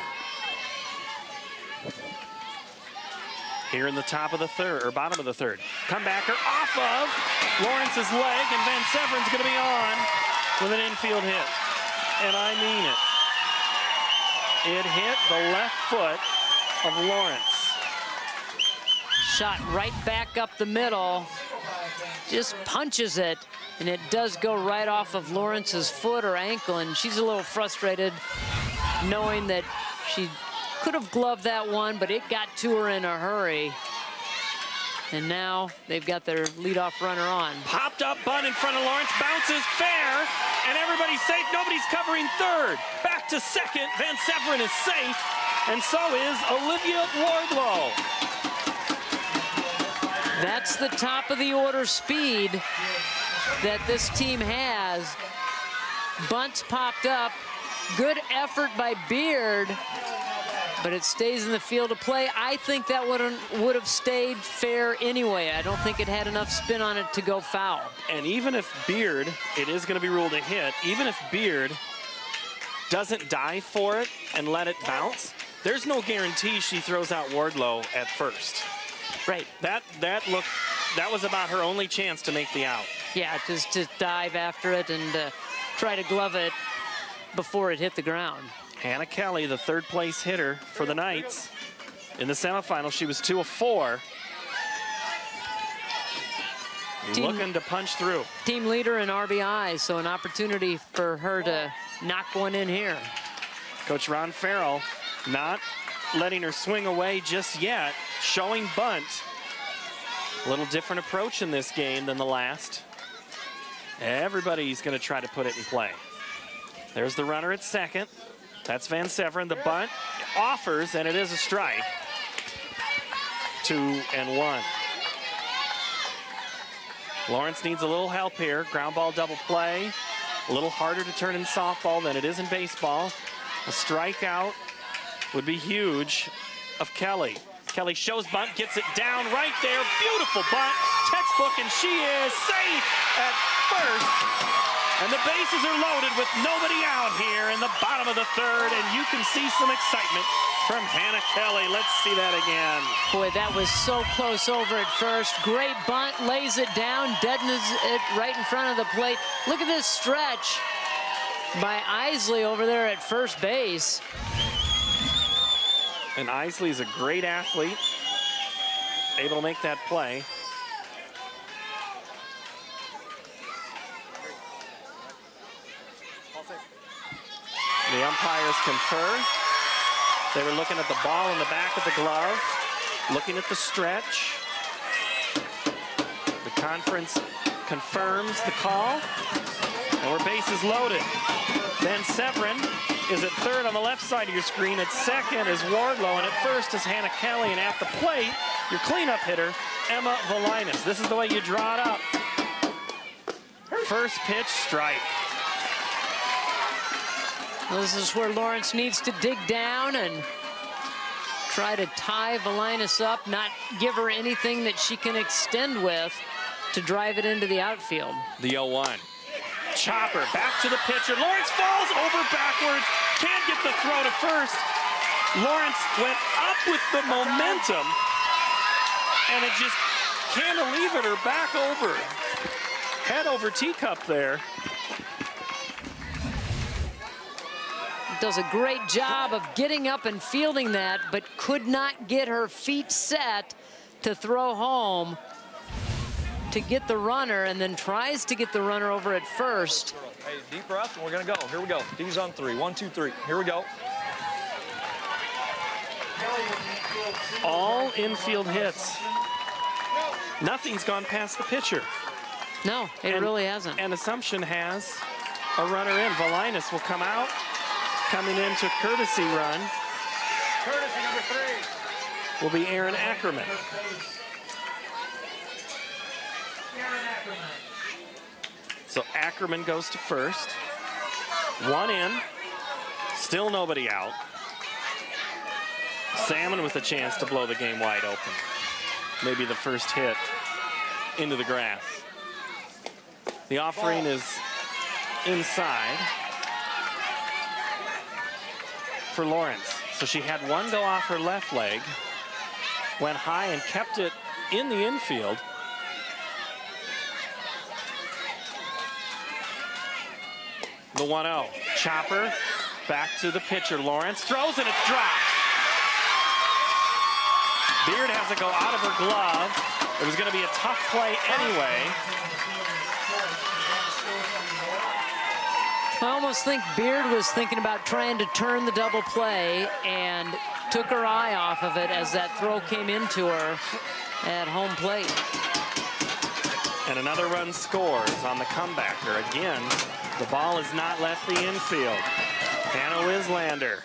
Here in the top of the third, or bottom of the third. Comebacker off of Lawrence's leg, and Van Severen's gonna be on with an infield hit. And I mean it. It hit the left foot of Lawrence. Shot right back up the middle, just punches it, and it does go right off of Lawrence's foot or ankle, and she's a little frustrated knowing that she could have gloved that one, but it got to her in a hurry. And now they've got their leadoff runner on. Popped up bunt in front of Lawrence, bounces fair, and everybody's safe. Nobody's covering third. Back to second, Van Severen is safe, and so is Olivia Wardlow. That's the top of the order speed that this team has. Bunts popped up, good effort by Beard, but it stays in the field of play. I think that would have stayed fair anyway. I don't think it had enough spin on it to go foul. And even if Beard, it is going to be ruled a hit, even if Beard doesn't dive for it and let it bounce, there's no guarantee she throws out Wardlow at first. Right. That was about her only chance to make the out. Yeah, just to dive after it and try to glove it before it hit the ground. Hannah Kelly, the third place hitter for the Knights. In the semifinals, she was 2 of 4. Looking to punch through. Team leader in RBI, so an opportunity for her to knock one in here. Coach Ron Farrell not letting her swing away just yet, showing bunt. A little different approach in this game than the last. Everybody's going to try to put it in play. There's the runner at second. That's Van Severen. The bunt offers, and it is a strike. 2-1. Lawrence needs a little help here. Ground ball double play. A little harder to turn in softball than it is in baseball. A strikeout would be huge of Kelly. Kelly shows bunt, gets it down right there. Beautiful bunt, textbook, and she is safe at first. And the bases are loaded with nobody out here in the bottom of the third, and you can see some excitement from Hannah Kelly. Let's see that again. Boy, that was so close over at first. Great bunt, lays it down, deadens it right in front of the plate. Look at this stretch by Isley over there at first base. And Isley is a great athlete, able to make that play. The umpires confer. They were looking at the ball in the back of the glove, looking at the stretch. The conference confirms the call, and we're bases loaded. Van Severen is at third on the left side of your screen. At second is Wardlow, and at first is Hannah Kelly, and at the plate, your cleanup hitter, Emma Volinas. This is the way you draw it up. First pitch, strike. This is where Lawrence needs to dig down and try to tie Volinas up, not give her anything that she can extend with to drive it into the outfield. The 0-1. Chopper back to the pitcher. Lawrence falls over backwards. Can't get the throw to first. Lawrence went up with the momentum, and it just cantilevered her back over. Head over teacup there. Does a great job of getting up and fielding that, but could not get her feet set to throw home to get the runner, and then tries to get the runner over at first. Hey, deep breath, and we're gonna go. Here we go. D's on 3. 1, 2, 3. Here we go. All infield hits. Nothing's gone past the pitcher. No, it really hasn't. And Assumption has a runner in. Volinas will come out. Coming into courtesy run. Courtesy number 3. Will be Aaron Ackerman. So Ackerman goes to first. 1 in. Still nobody out. Salmon with a chance to blow the game wide open. Maybe the first hit into the grass. The offering is inside for Lawrence. So she had one go off her left leg, went high and kept it in the infield. The 1-0. Chopper back to the pitcher. Lawrence throws and it's dropped. Beard has to go out of her glove. It was going to be a tough play anyway. I almost think Beard was thinking about trying to turn the double play and took her eye off of it as that throw came into her at home plate. And another run scores on the comebacker. Again, the ball has not left the infield. Hannah Wislander.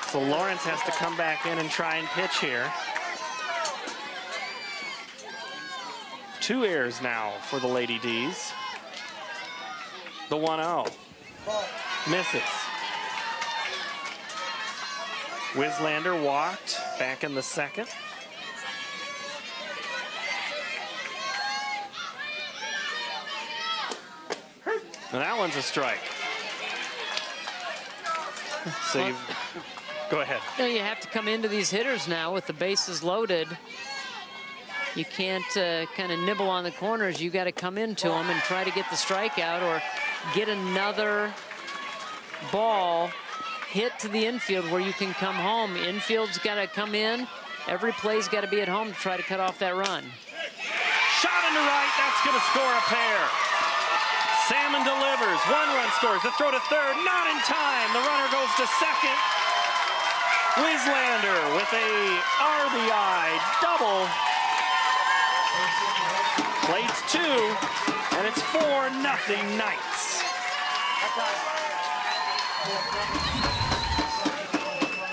So Lawrence has to come back in and try and pitch here. 2 errors now for the Lady Dees. The 1-0. Misses. Wislander walked back in the second. And that one's a strike. So go ahead. You know, you have to come into these hitters now with the bases loaded. You can't kind of nibble on the corners. You got to come into them and try to get the strikeout or get another ball hit to the infield where you can come home. Infield's got to come in. Every play's got to be at home to try to cut off that run. Shot into right. That's going to score a pair. Salmon delivers. 1 run scores. The throw to third. Not in time. The runner goes to second. Wislander with a RBI double. Plates 2, and it's 4-0 Knights.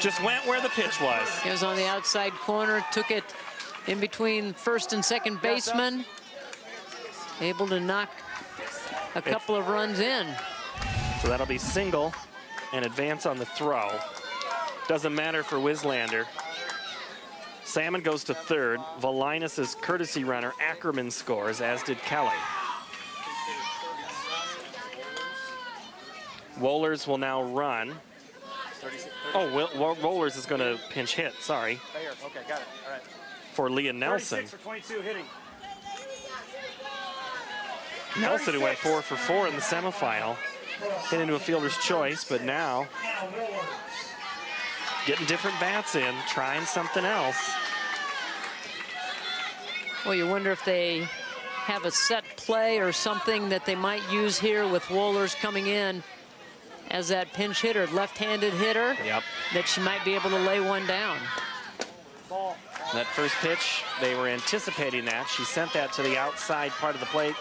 Just went where the pitch was. It was on the outside corner, took it in between first and second baseman. Able to knock a couple of runs in. So that'll be single and advance on the throw. Doesn't matter for Wislander. Salmon goes to third. Valinus' courtesy runner, Ackerman, scores, as did Kelly. Wohlers will now run. Oh, Wohlers is going to pinch hit, sorry. Okay, got it. All right. For Leah Nelson. 36 for 22 hitting. Nelson, who went 4 for 4 in the semifinal, hit into a fielder's choice, but now getting different bats in, trying something else. Well, you wonder if they have a set play or something that they might use here with Wohlers coming in as that pinch hitter, left-handed hitter. Yep. That she might be able to lay one down. That first pitch, they were anticipating that. She sent that to the outside part of the plate.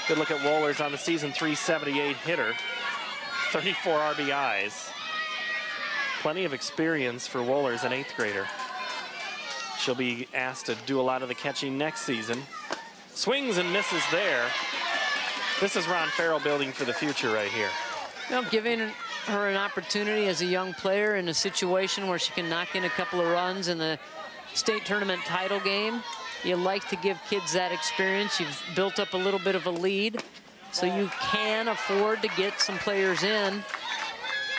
Good look at Wohlers on the season, 378 hitter, 34 RBIs. Plenty of experience for Wohlers, an 8th grader. She'll be asked to do a lot of the catching next season. Swings and misses there. This is Ron Farrell building for the future right here. You know, giving her an opportunity as a young player in a situation where she can knock in a couple of runs in the state tournament title game. You like to give kids that experience. You've built up a little bit of a lead, so you can afford to get some players in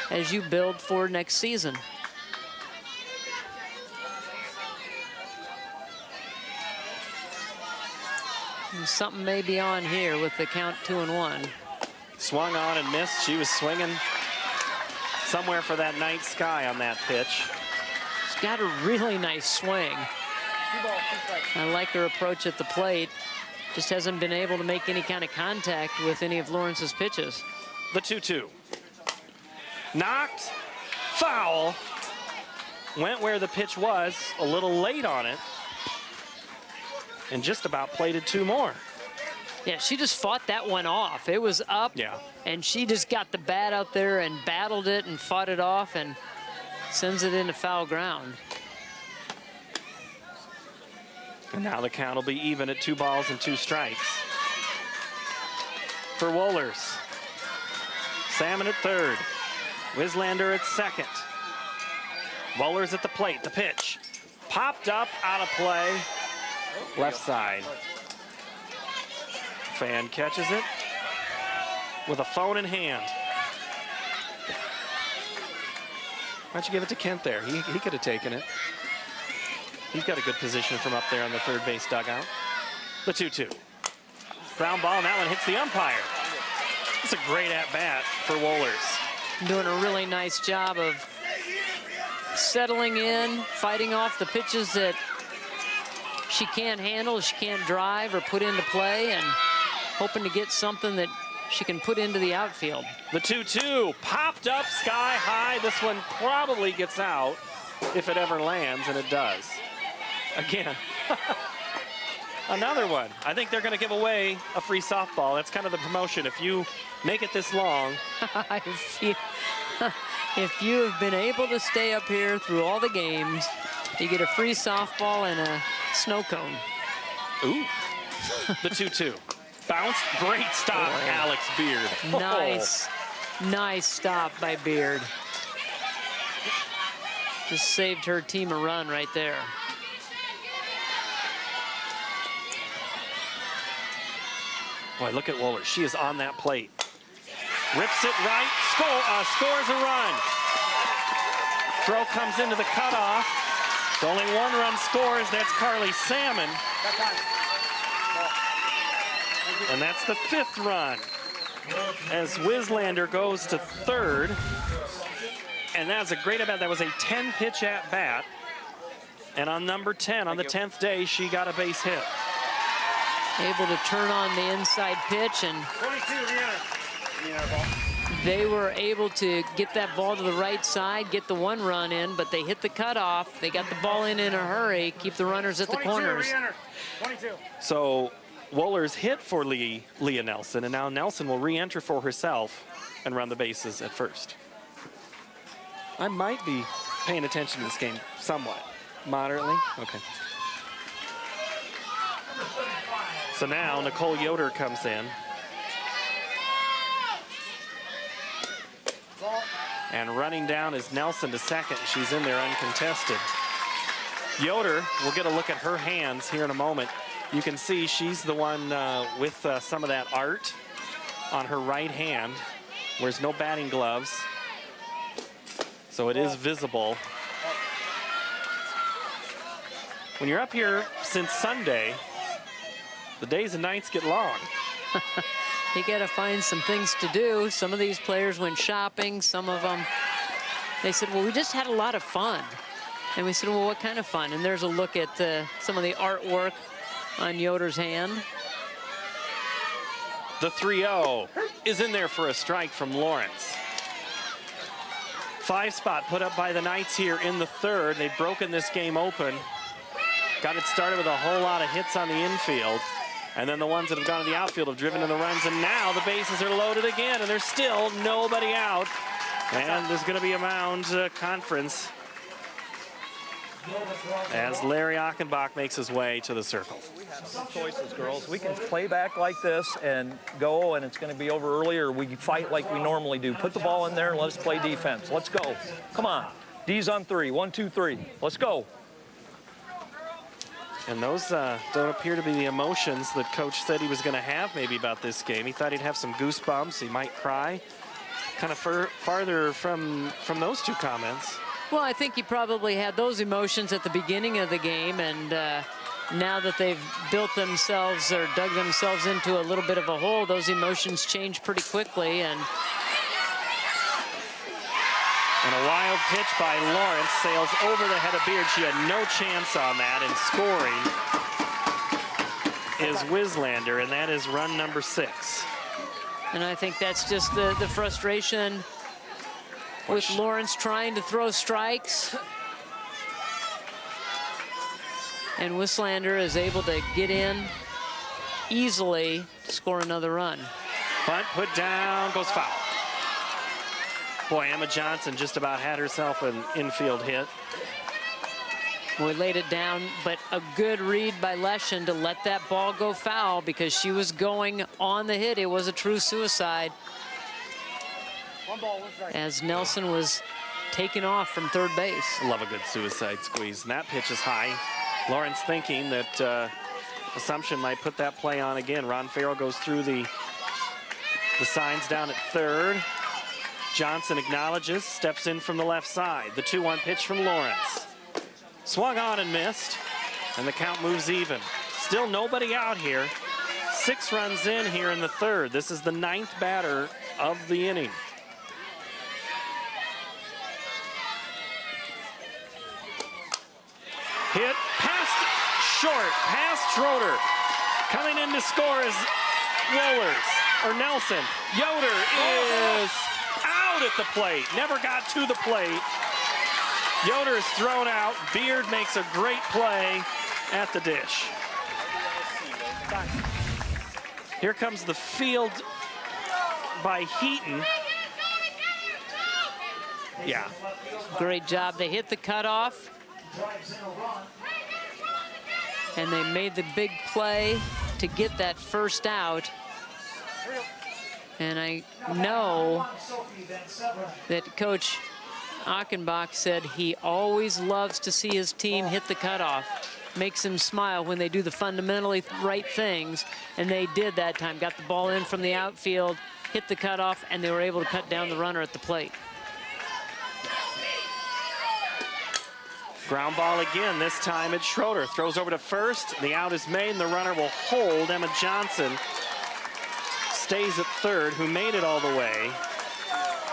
as you build for next season. And something may be on here with the count 2-1. Swung on and missed. She was swinging somewhere for that night sky on that pitch. She's got a really nice swing. I like her approach at the plate. Just hasn't been able to make any kind of contact with any of Lawrence's pitches. The 2-2. Knocked, foul. Went where the pitch was, a little late on it. And just about plated 2 more. Yeah, she just fought that one off. It was up, yeah, and she just got the bat out there and battled it and fought it off and sends it into foul ground. And now the count will be even at 2 balls and 2 strikes. For Wohlers. Salmon at third. Wislander at second. Wohlers at the plate, the pitch. Popped up, out of play. Left side. Fan catches it with a phone in hand. Why don't you give it to Kent there? He could have taken it. He's got a good position from up there on the third base dugout. The 2-2. Ground ball, and that one hits the umpire. It's a great at-bat for Wohlers. Doing a really nice job of settling in, fighting off the pitches that she can't handle, she can't drive or put into play, and hoping to get something that she can put into the outfield. The 2-2 popped up sky high. This one probably gets out if it ever lands, and it does. Again, another one. I think they're going to give away a free softball. That's kind of the promotion. If you make it this long. If you have been able to stay up here through all the games, you get a free softball and a snow cone. Ooh. The 2-2. Bounced. Great stop, Alex Beard. Nice, nice stop by Beard. Just saved her team a run right there. Boy, look at Wohlers. She is on that plate. Rips it right, scores a run. Throw comes into the cutoff. It's only one run scores. That's Carly Salmon. And that's the 5th run. As Wislander goes to 3rd. And that's a great at-bat. That was a 10-pitch at-bat. And on number 10, on the 10th day, she got a base hit. Able to turn on the inside pitch, and they were able to get that ball to the right side, get the 1 run in, but they hit the cutoff. They got the ball in a hurry, keep the runners at the corners. So Wohlers hit for Leah Nelson, and now Nelson will re-enter for herself and run the bases at first. I might be paying attention to this game somewhat. Moderately? Okay. So now Nicole Yoder comes in. And running down is Nelson to second. She's in there uncontested. Yoder, we'll get a look at her hands here in a moment. You can see she's the one with some of that art on her right hand. Wears no batting gloves. So it is visible. When you're up here since Sunday, the days and nights get long. You got to find some things to do. Some of these players went shopping. Some of them, they said, well, we just had a lot of fun. And we said, well, what kind of fun? And there's a look at some of the artwork on Yoder's hand. The 3-0 is in there for a strike from Lawrence. 5 spot put up by the Knights here in the 3rd. They've broken this game open. Got it started with a whole lot of hits on the infield. And then the ones that have gone to the outfield have driven in the runs. And now the bases are loaded again, and there's still nobody out. And there's going to be a mound conference as Larry Achenbach makes his way to the circle. We have some choices, girls. We can play back like this and go, and it's going to be over early, or we fight like we normally do. Put the ball in there and let us play defense. Let's go. Come on. D's on 3. 1, 2, 3. Let's go. And those don't appear to be the emotions that Coach said he was going to have maybe about this game. He thought he'd have some goosebumps. He might cry. Kind of farther from those two comments. Well, I think he probably had those emotions at the beginning of the game, and now that they've built themselves or dug themselves into a little bit of a hole, those emotions change pretty quickly. And a wild pitch by Lawrence sails over the head of Beard. She had no chance on that, and scoring is Wislander, and that is run number 6. And I think that's just the frustration with Lawrence trying to throw strikes. And Wislander is able to get in easily to score another run. Bunt put down, goes foul. Boy, Emma Johnson just about had herself an infield hit. We laid it down, but a good read by Leshen to let that ball go foul because she was going on the hit. It was a true suicide. As Nelson was taken off from third base. Love a good suicide squeeze. And that pitch is high. Lawrence thinking that Assumption might put that play on again. Ron Farrell goes through the signs down at third. Johnson acknowledges, steps in from the left side. The 2-1 pitch from Lawrence. Swung on and missed, and the count moves even. Still nobody out here. 6 runs in here in the third. This is the 9th batter of the inning. Hit past short, past Schroeder. Coming in to score is Nelson. Yoder is out at the plate. Never got to the plate. Yoder is thrown out. Beard makes a great play at the dish. Here comes the field by Heaton. Yeah. Great job. They hit the cutoff. And they made the big play to get that first out. And I know that Coach Achenbach said he always loves to see his team hit the cutoff. Makes him smile when they do the fundamentally right things. And they did that time. Got the ball in from the outfield, hit the cutoff, and they were able to cut down the runner at the plate. Ground ball again. This time it's Schroeder. Throws over to first. The out is made, and the runner will hold. Emma Johnson stays at third, who made it all the way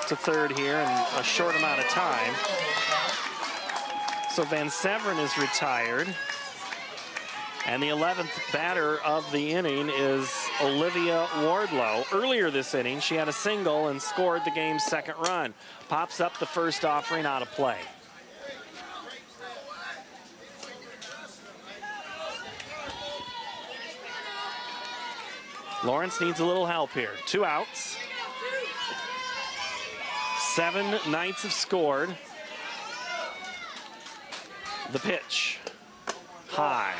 to third here in a short amount of time. So Van Severen is retired. And the 11th batter of the inning is Olivia Wardlow. Earlier this inning, she had a single and scored the game's second run. Pops up the first offering out of play. Lawrence needs a little help here. 2 outs. 7 Knights have scored. The pitch. High.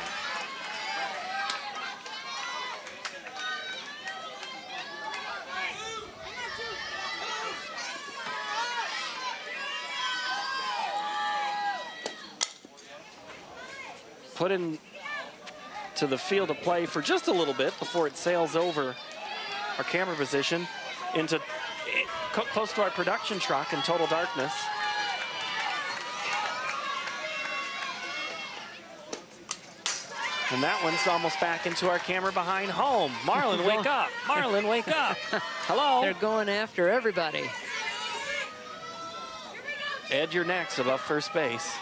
Put in to the field of play for just a little bit before it sails over our camera position into close to our production truck in total darkness. And that one's almost back into our camera behind home. Marlon, wake up. Marlon, wake up. Hello. They're going after everybody. Ed, you're next above first base.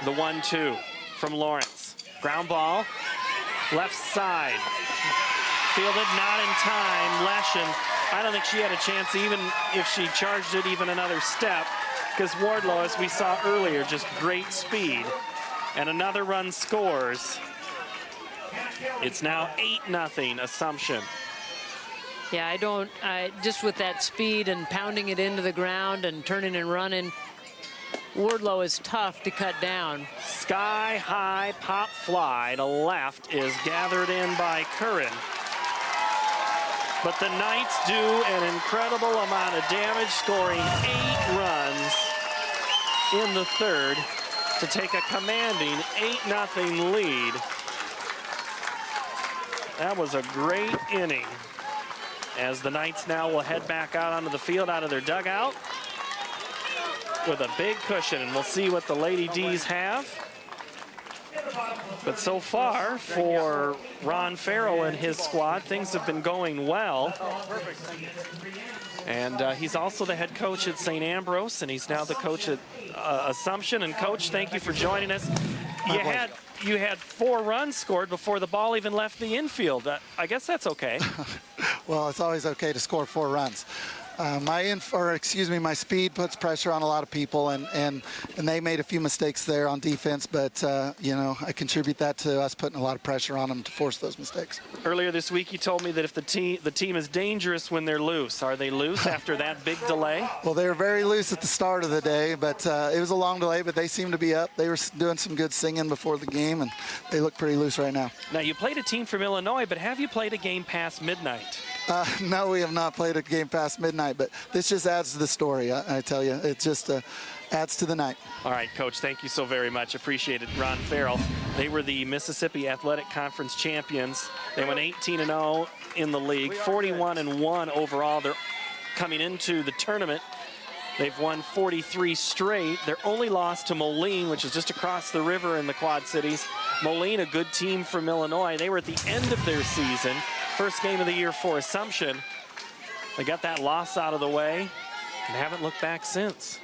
The 1-2 from Lawrence. Ground ball, left side. Fielded not in time. Leshin, I don't think she had a chance even if she charged it even another step, because Wardlow, as we saw earlier, just great speed. And another run scores. It's now 8-0 Assumption. Yeah, just with that speed and pounding it into the ground and turning and running, Wardlow is tough to cut down. Sky high pop fly to left is gathered in by Curran. But the Knights do an incredible amount of damage, scoring 8 runs in the third to take a commanding 8-0 lead. That was a great inning, as the Knights now will head back out onto the field out of their dugout with a big cushion, and we'll see what the Lady Dees have. But so far, for Ron Farrell and his squad, things have been going well. And he's also the head coach at St. Ambrose, and he's now the coach at Assumption. And Coach, thank you for joining us. You had 4 runs scored before the ball even left the infield. I guess that's okay. Well, it's always okay to score 4 runs. My speed puts pressure on a lot of people, and they made a few mistakes there on defense, but I contribute that to us putting a lot of pressure on them to force those mistakes. Earlier this week, you told me that if the team is dangerous when they're loose. Are they loose after that big delay? Well, they were very loose at the start of the day, but it was a long delay, but they seemed to be up. They were doing some good singing before the game, and they look pretty loose right now. Now, you played a team from Illinois, but have you played a game past midnight? No, we have not played a game past midnight, but this just adds to the story, I tell you. It just adds to the night. All right, Coach, thank you so very much. Appreciate it. Ron Farrell. They were the Mississippi Athletic Conference champions. They went 18-0 in the league, 41-1 overall. They're coming into the tournament. They've won 43 straight. Their only loss to Moline, which is just across the river in the Quad Cities. Moline, a good team from Illinois. They were at the end of their season. First game of the year for Assumption. They got that loss out of the way and haven't looked back since.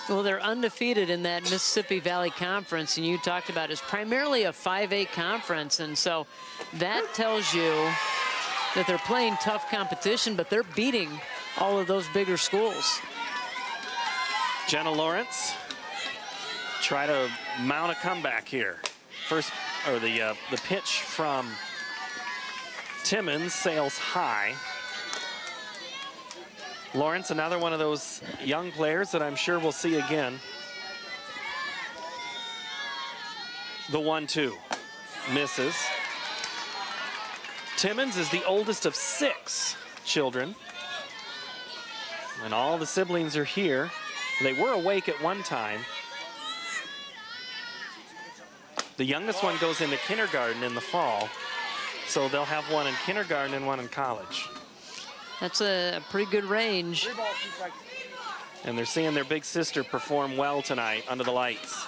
Well, they're undefeated in that Mississippi Valley Conference, and you talked about it's primarily a 5A conference, and so that tells you that they're playing tough competition, but they're beating all of those bigger schools. Jenna Lawrence try to mount a comeback here. First, or the pitch from Timmons sails high. Lawrence, another one of those young players that I'm sure we'll see again. The 1-2 misses. Timmons is the oldest of 6 children, and all the siblings are here. They were awake at one time. The youngest one goes into kindergarten in the fall, so they'll have one in kindergarten and one in college. That's a pretty good range. And they're seeing their big sister perform well tonight under the lights.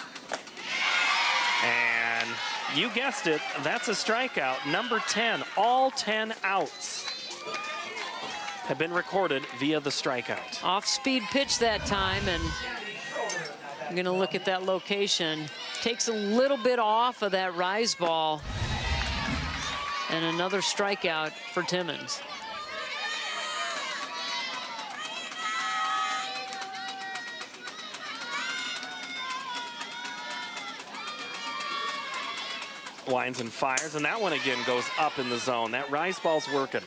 And you guessed it, that's a strikeout. Number 10, all 10 outs have been recorded via the strikeout. Off-speed pitch that time, and I'm gonna look at that location. Takes a little bit off of that rise ball. And another strikeout for Timmons. Winds and fires, and that one again goes up in the zone. That rise ball's working.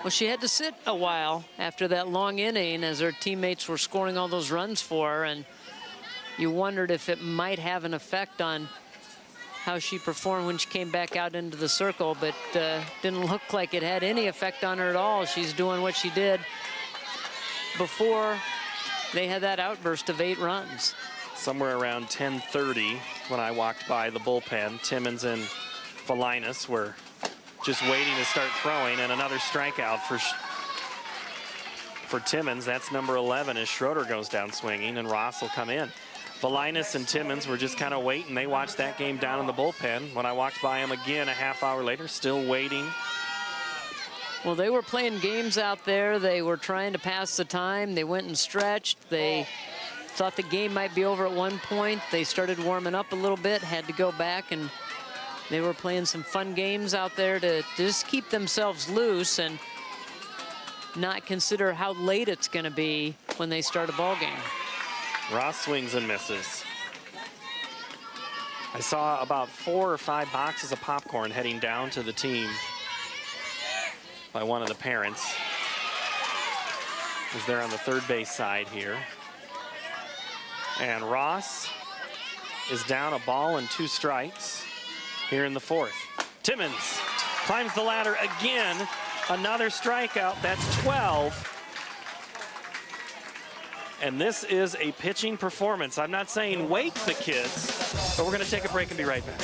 Well, she had to sit a while after that long inning as her teammates were scoring all those runs for her, and you wondered if it might have an effect on how she performed when she came back out into the circle, but didn't look like it had any effect on her at all. She's doing what she did before they had that outburst of 8 runs. Somewhere around 10:30 when I walked by the bullpen, Timmons and Valinas were just waiting to start throwing, and another strikeout for Timmons. That's number 11 as Schroeder goes down swinging, and Ross will come in. Valinas and Timmons were just kind of waiting. They watched that game down in the bullpen. When I walked by them again a half hour later, still waiting. Well, they were playing games out there. They were trying to pass the time. They went and stretched. They thought the game might be over at one point. They started warming up a little bit, had to go back, and they were playing some fun games out there to just keep themselves loose and not consider how late it's going to be when they start a ball game. Ross swings and misses. I saw about 4 or 5 boxes of popcorn heading down to the team by one of the parents. As they're on the third base side here. And Ross is down a ball and 2 strikes here in the 4th. Timmons climbs the ladder again. Another strikeout, that's 12. And this is a pitching performance. I'm not saying wake the kids, but we're gonna take a break and be right back.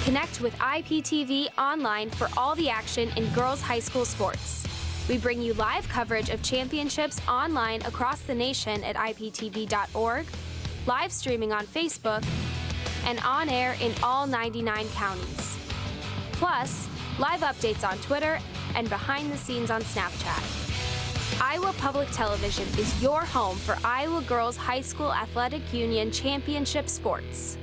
Connect with IPTV online for all the action in girls' high school sports. We bring you live coverage of championships online across the nation at IPTV.org, live streaming on Facebook, and on air in all 99 counties. Plus, live updates on Twitter and behind the scenes on Snapchat. Iowa Public Television is your home for Iowa Girls High School Athletic Union Championship sports.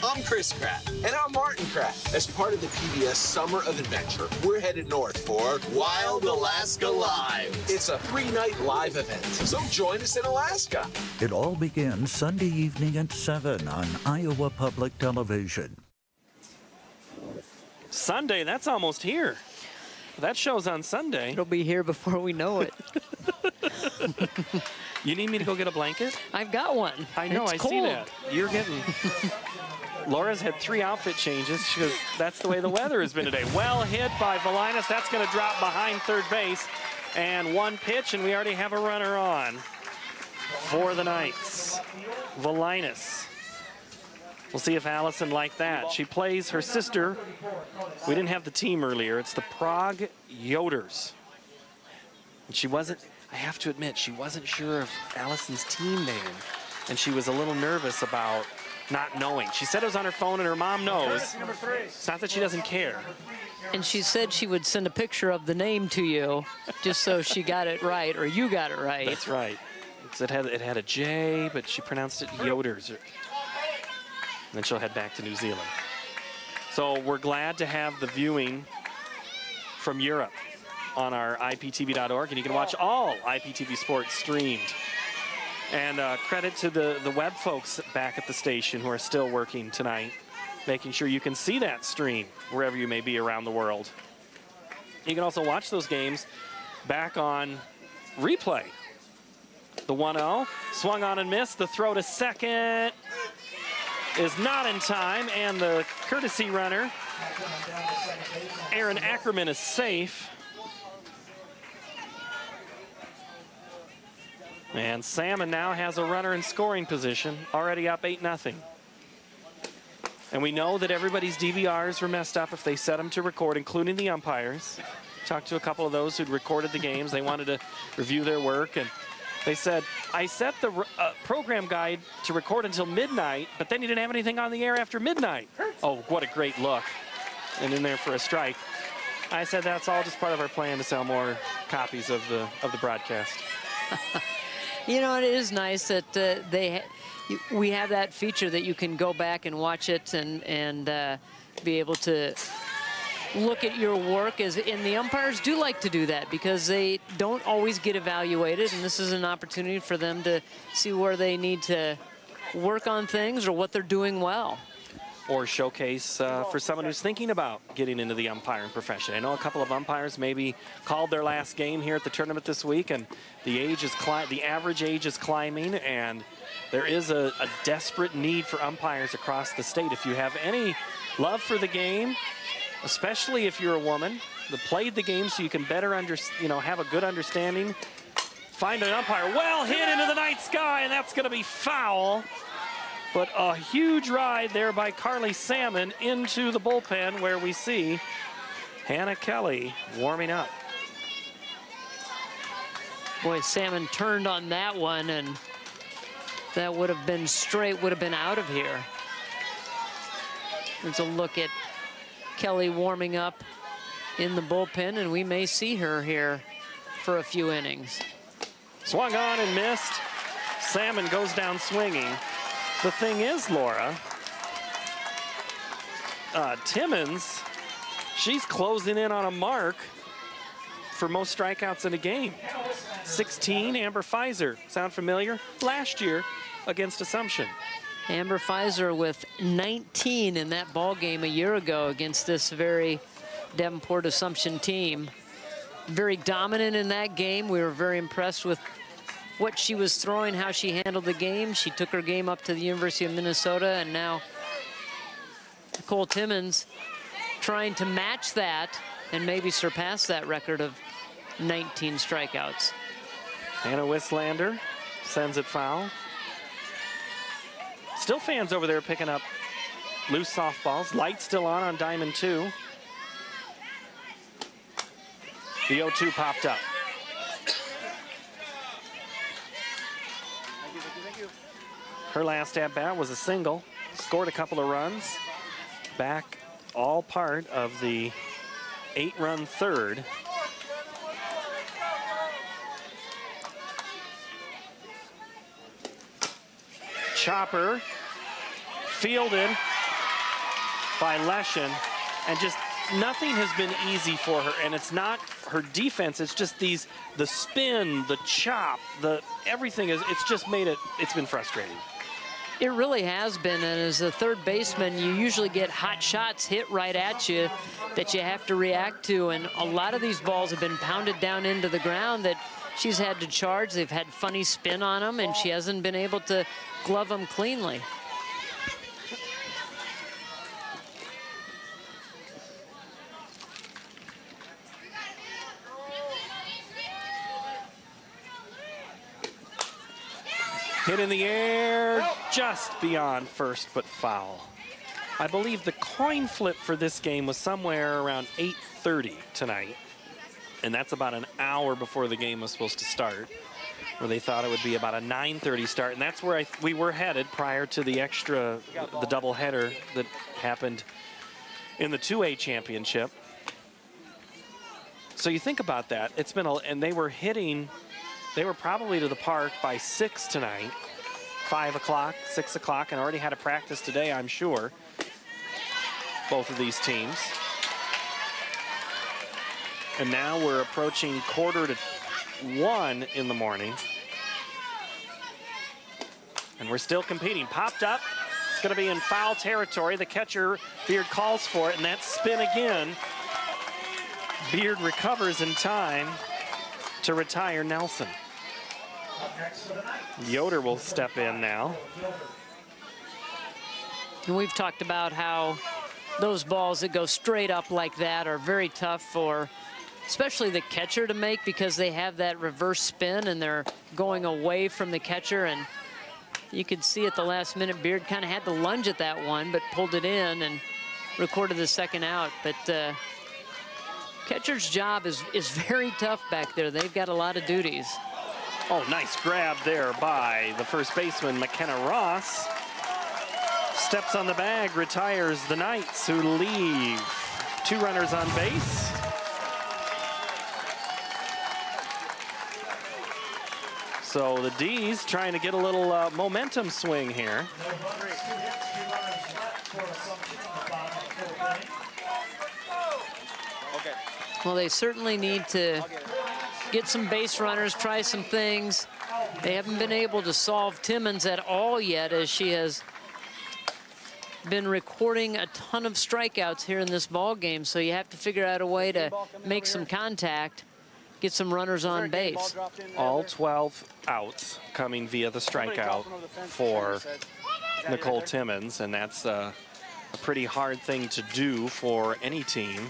I'm Chris Pratt. And I'm Martin Pratt. As part of the PBS Summer of Adventure, we're headed north for Wild Alaska Live. It's a 3-night live event, so join us in Alaska. It all begins Sunday evening at 7 on Iowa Public Television. Sunday, that's almost here. That show's on Sunday. It'll be here before we know it. You need me to go get a blanket? I've got one. I know, it's I cold. see that. You're getting Laura's had 3 outfit changes because that's the way the weather has been today. Well hit by Valinas. That's going to drop behind third base. And 1 pitch, and we already have a runner on for the Knights. Valinas. We'll see if Allison liked that. She plays her sister. We didn't have the team earlier. It's the Prague Yoders. And she wasn't, I have to admit, she wasn't sure of Allison's team name. And she was a little nervous about not knowing. She said it was on her phone and her mom knows. It's not that she doesn't care. And she said she would send a picture of the name to you just so she got it right, or you got it right. That's right. It had a J, but she pronounced it Yoders. And then she'll head back to New Zealand. So we're glad to have the viewing from Europe on our IPTV.org, and you can watch all IPTV Sports streamed. And credit to the web folks back at the station who are still working tonight, making sure you can see that stream wherever you may be around the world. You can also watch those games back on replay. The 1-0, swung on and missed. The throw to second is not in time, and the courtesy runner, Aaron Ackerman, is safe. And Salmon now has a runner in scoring position, already up 8-0. And we know that everybody's DVRs were messed up if they set them to record, including the umpires. Talked to a couple of those who'd recorded the games. They wanted to review their work, and they said, I set the program guide to record until midnight, but then you didn't have anything on the air after midnight. Oh, what a great look. And in there for a strike. I said that's all just part of our plan to sell more copies of the broadcast. You know, it is nice that we have that feature that you can go back and watch it and be able to look at your work, and the umpires do like to do that because they don't always get evaluated, and this is an opportunity for them to see where they need to work on things or what they're doing well. Or showcase for someone who's thinking about getting into the umpiring profession. I know a couple of umpires maybe called their last game here at the tournament this week, and the average age is climbing, and there is a desperate need for umpires across the state. If you have any love for the game, especially if you're a woman that played the game so you can better have a good understanding, find an umpire. Well hit into the night sky, and that's going to be foul. But a huge ride there by Carly Salmon into the bullpen, where we see Hannah Kelly warming up. Boy, Salmon turned on that one, and that would have been straight, would have been out of here. There's a look at Kelly warming up in the bullpen, and we may see her here for a few innings. Swung on and missed. Salmon goes down swinging. The thing is, Laura, Timmons, she's closing in on a mark for most strikeouts in a game. 16, Amber Pfizer. Sound familiar? Last year against Assumption. Amber Pfizer with 19 in that ball game a year ago against this very Davenport Assumption team. Very dominant in that game. We were very impressed with what she was throwing, how she handled the game. She took her game up to the University of Minnesota, and now Nicole Timmons trying to match that and maybe surpass that record of 19 strikeouts. Anna Wistlander sends it foul. Still fans over there picking up loose softballs. Light still on Diamond 2. The 0-2 popped up. Her last at-bat was a single, scored a couple of runs. Back, all part of the 8-run third. Chopper, fielded by Leshin, and just nothing has been easy for her, and it's not her defense, it's just the spin, the chop, everything it's just made it's been frustrating. It really has been, and as a third baseman, you usually get hot shots hit right at you that you have to react to, and a lot of these balls have been pounded down into the ground that she's had to charge. They've had funny spin on them, and she hasn't been able to glove them cleanly. Hit in the air, just beyond first, but foul. I believe the coin flip for this game was somewhere around 8:30 tonight. And that's about an hour before the game was supposed to start, where they thought it would be about a 9:30 start. And that's where we were headed prior to the the doubleheader that happened in the 2A championship. So you think about that. It's been, and they were probably to the park by 6 tonight, 5 o'clock, 6 o'clock, and already had a practice today, I'm sure, both of these teams. And now we're approaching 1:45 in the morning. And we're still competing. Popped up. It's going to be in foul territory. The catcher, Beard, calls for it, and that spin again. Beard recovers in time to retire Nelson. Yoder will step in now. And we've talked about how those balls that go straight up like that are very tough for especially the catcher to make, because they have that reverse spin and they're going away from the catcher. And you could see at the last minute, Beard kind of had to lunge at that one, but pulled it in and recorded the second out. But catcher's job is very tough back there. They've got a lot of duties. Oh, nice grab there by the first baseman, McKenna Ross. Steps on the bag, retires the Knights, who leave 2 runners on base. So the Dees trying to get a little momentum swing here. Well, they certainly need to get some base runners, try some things. They haven't been able to solve Timmons at all yet, as she has been recording a ton of strikeouts here in this ball game. So you have to figure out a way to make some contact, get some runners on base. All 12 outs coming via the strikeout for Nicole Timmons, and that's a pretty hard thing to do for any team,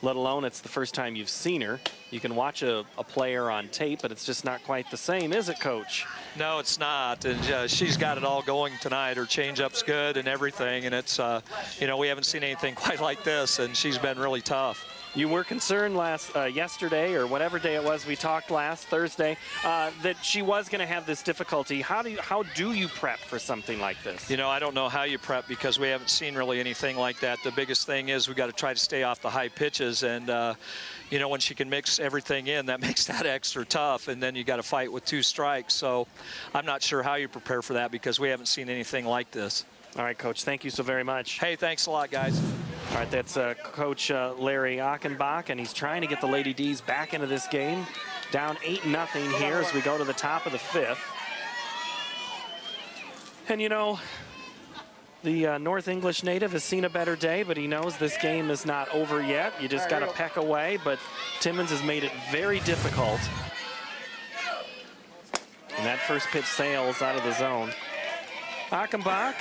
let alone it's the first time you've seen her. You can watch a player on tape, but it's just not quite the same, is it, Coach? No, it's not, and she's got it all going tonight. Her changeup's good and everything, and it's, you know, we haven't seen anything quite like this, and she's been really tough. You were concerned yesterday, or whatever day it was we talked last Thursday, that she was going to have this difficulty. How do you prep for something like this? You know, I don't know how you prep, because we haven't seen really anything like that. The biggest thing is we got to try to stay off the high pitches, and you know, when she can mix everything in, that makes that extra tough, and then you got to fight with 2 strikes. So I'm not sure how you prepare for that, because we haven't seen anything like this. All right, Coach, thank you so very much. Hey, thanks a lot, guys. All right, that's Coach Larry Achenbach, and he's trying to get the Lady Dees back into this game. Down 8-0 here as we go to the top of the 5th. And, you know, the North English native has seen a better day, but he knows this game is not over yet. You just got to peck away, but Timmons has made it very difficult. And that first pitch sails out of the zone. Achenbach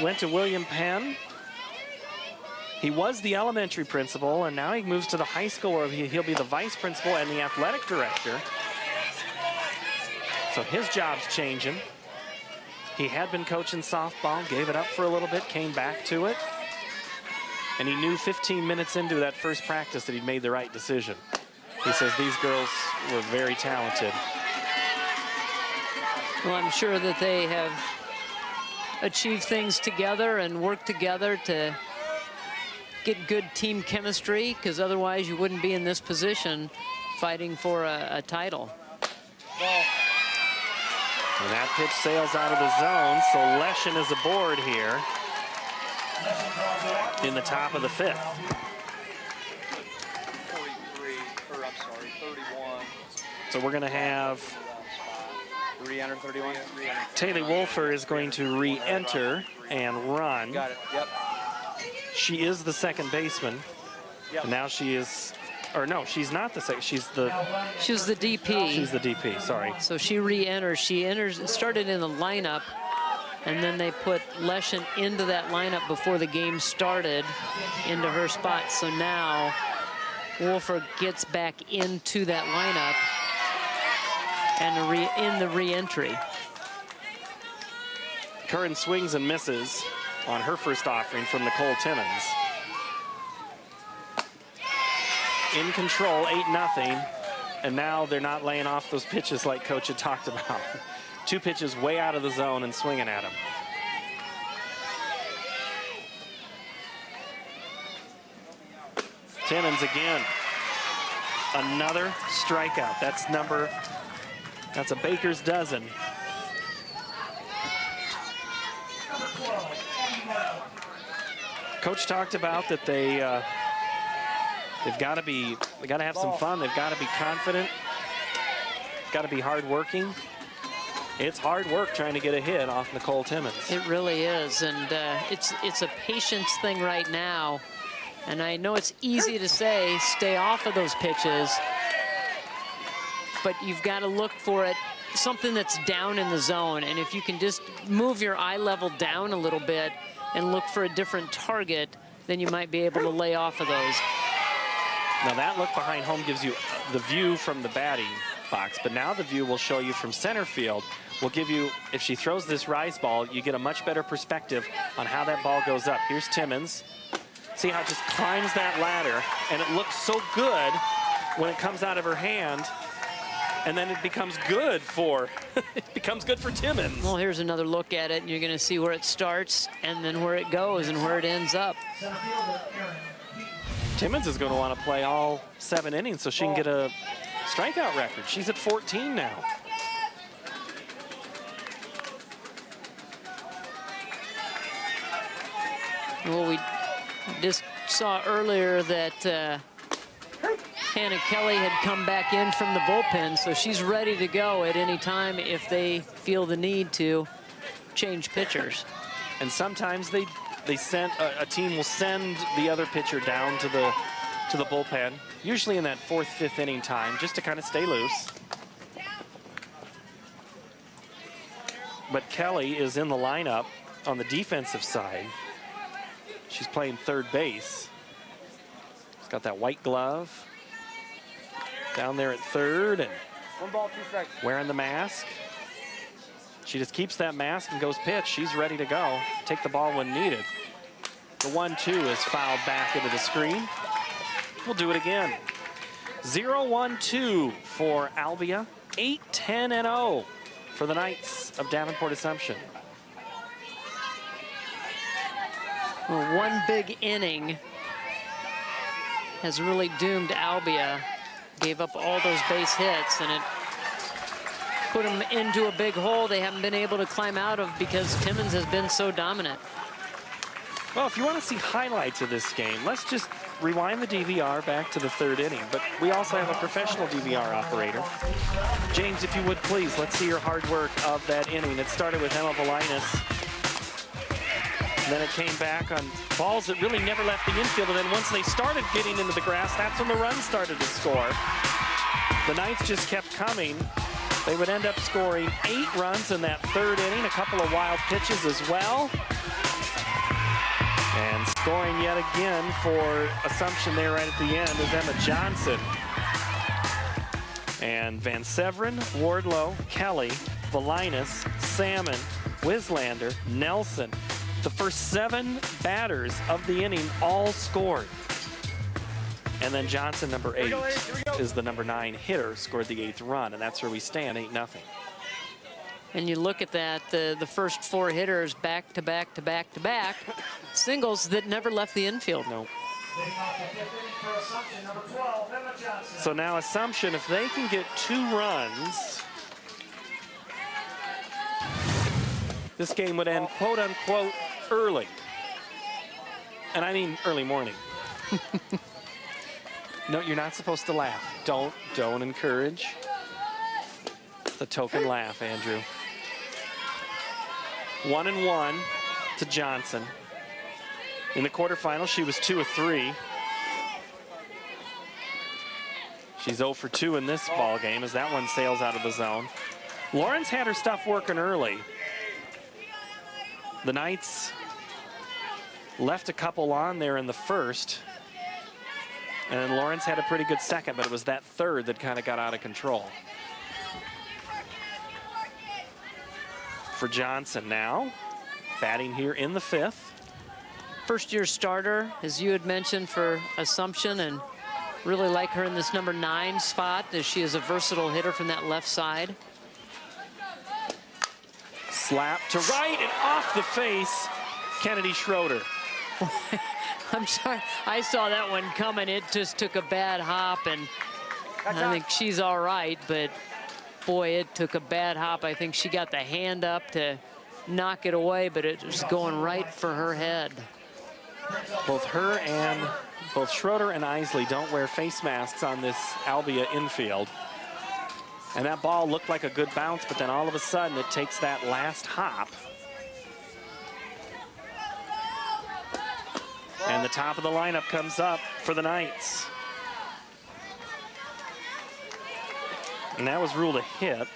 went to William Penn. He was the elementary principal, and now he moves to the high school where he'll be the vice principal and the athletic director. So his job's changing. He had been coaching softball, gave it up for a little bit, came back to it. And he knew 15 minutes into that first practice that he'd made the right decision. He says these girls were very talented. Well, I'm sure that they have achieved things together and worked together to get good team chemistry, because otherwise you wouldn't be in this position fighting for a title. And that pitch sails out of the zone, so Leshin is aboard here in the top of the 5th. 31. So we're going to have 331. Taylor Wolfer is going to re-enter and run. Got it. Yep. She is the second baseman. Yep. And now she is, or no, she's not the second. She's the DP. She's the DP, sorry. So she re-enters. She started in the lineup, and then they put Leshin into that lineup before the game started into her spot. So now Wolfer gets back into that lineup and in the re-entry. Curran swings and misses on her first offering from Nicole Timmons. In control, 8-0. And now they're not laying off those pitches like Coach had talked about. 2 pitches way out of the zone and swinging at them. Timmons again. Another strikeout. That's a baker's dozen. Coach talked about that they've got to have some fun. They've got to be confident. Got to be hardworking. It's hard work trying to get a hit off Nicole Timmons. It really is, and it's a patience thing right now. And I know it's easy to say, stay off of those pitches, but you've got to look for it, something that's down in the zone. And if you can just move your eye level down a little bit and look for a different target, then you might be able to lay off of those. Now that look behind home gives you the view from the batting box, but now the view will show you from center field. Will give you, if she throws this rise ball, you get a much better perspective on how that ball goes up. Here's Timmons. See how it just climbs that ladder, and it looks so good when it comes out of her hand, and then it becomes good for Timmons. Well, here's another look at it, and you're going to see where it starts and then where it goes and where it ends up. Timmons is going to want to play all 7 innings so she can get a strikeout record. She's at 14 now. Well, we just saw earlier that Hannah Kelly had come back in from the bullpen, so she's ready to go at any time if they feel the need to change pitchers. And sometimes they send a team will send the other pitcher down to the bullpen, usually in that 4th, 5th inning time, just to kind of stay loose. But Kelly is in the lineup on the defensive side. She's playing third base. She's got that white glove down there at third and 1 ball, 2 strikes. Wearing the mask. She just keeps that mask and goes pitch. She's ready to go. Take the ball when needed. The 1-2 is fouled back into the screen. We'll do it again. 0-1-2 for Albia. 8-10-0 for the Knights of Davenport Assumption. Well, one big inning has really doomed Albia. Gave up all those base hits, and it put them into a big hole they haven't been able to climb out of because Timmons has been so dominant. Well, if you want to see highlights of this game, let's just rewind the DVR back to the 3rd inning. But we also have a professional DVR operator. James, if you would, please, let's see your hard work of that inning. It started with Emma Valinas. Then it came back on balls that really never left the infield. And then once they started getting into the grass, that's when the runs started to score. The Knights just kept coming. They would end up scoring 8 runs in that 3rd inning, a couple of wild pitches as well. And scoring yet again for Assumption there right at the end is Emma Johnson. And Van Severen, Wardlow, Kelly, Valinas, Salmon, Wislander, Nelson. The first 7 batters of the inning all scored. And then Johnson, number 8, is the number 9 hitter, scored the 8th run, and that's where we stand, 8-0. And you look at that, the first 4 hitters back to back to back to back, singles that never left the infield. No. So now Assumption, if they can get 2 runs, this game would end, quote unquote, early. And I mean early morning. No, you're not supposed to laugh. Don't encourage. It's a token laugh, Andrew. 1-1 to Johnson. In the quarterfinals, she was 2 of 3. She's 0 for 2 in this ball game as that one sails out of the zone. Lawrence had her stuff working early. The Knights left a couple on there in the first. And Lawrence had a pretty good second, but it was that 3rd that kind of got out of control. For Johnson now, batting here in the 5th. First-year starter, as you had mentioned, for Assumption, and really like her in this number 9 spot, as she is a versatile hitter from that left side. Slap to right and off the face, Kennedy Schroeder. I'm sorry, I saw that one coming. It just took a bad hop, and I think she's all right, but boy, it took a bad hop. I think she got the hand up to knock it away, but it was going right for her head. Both Schroeder and Isley don't wear face masks on this Albia infield. And that ball looked like a good bounce, but then all of a sudden it takes that last hop. And the top of the lineup comes up for the Knights. And that was ruled a hit.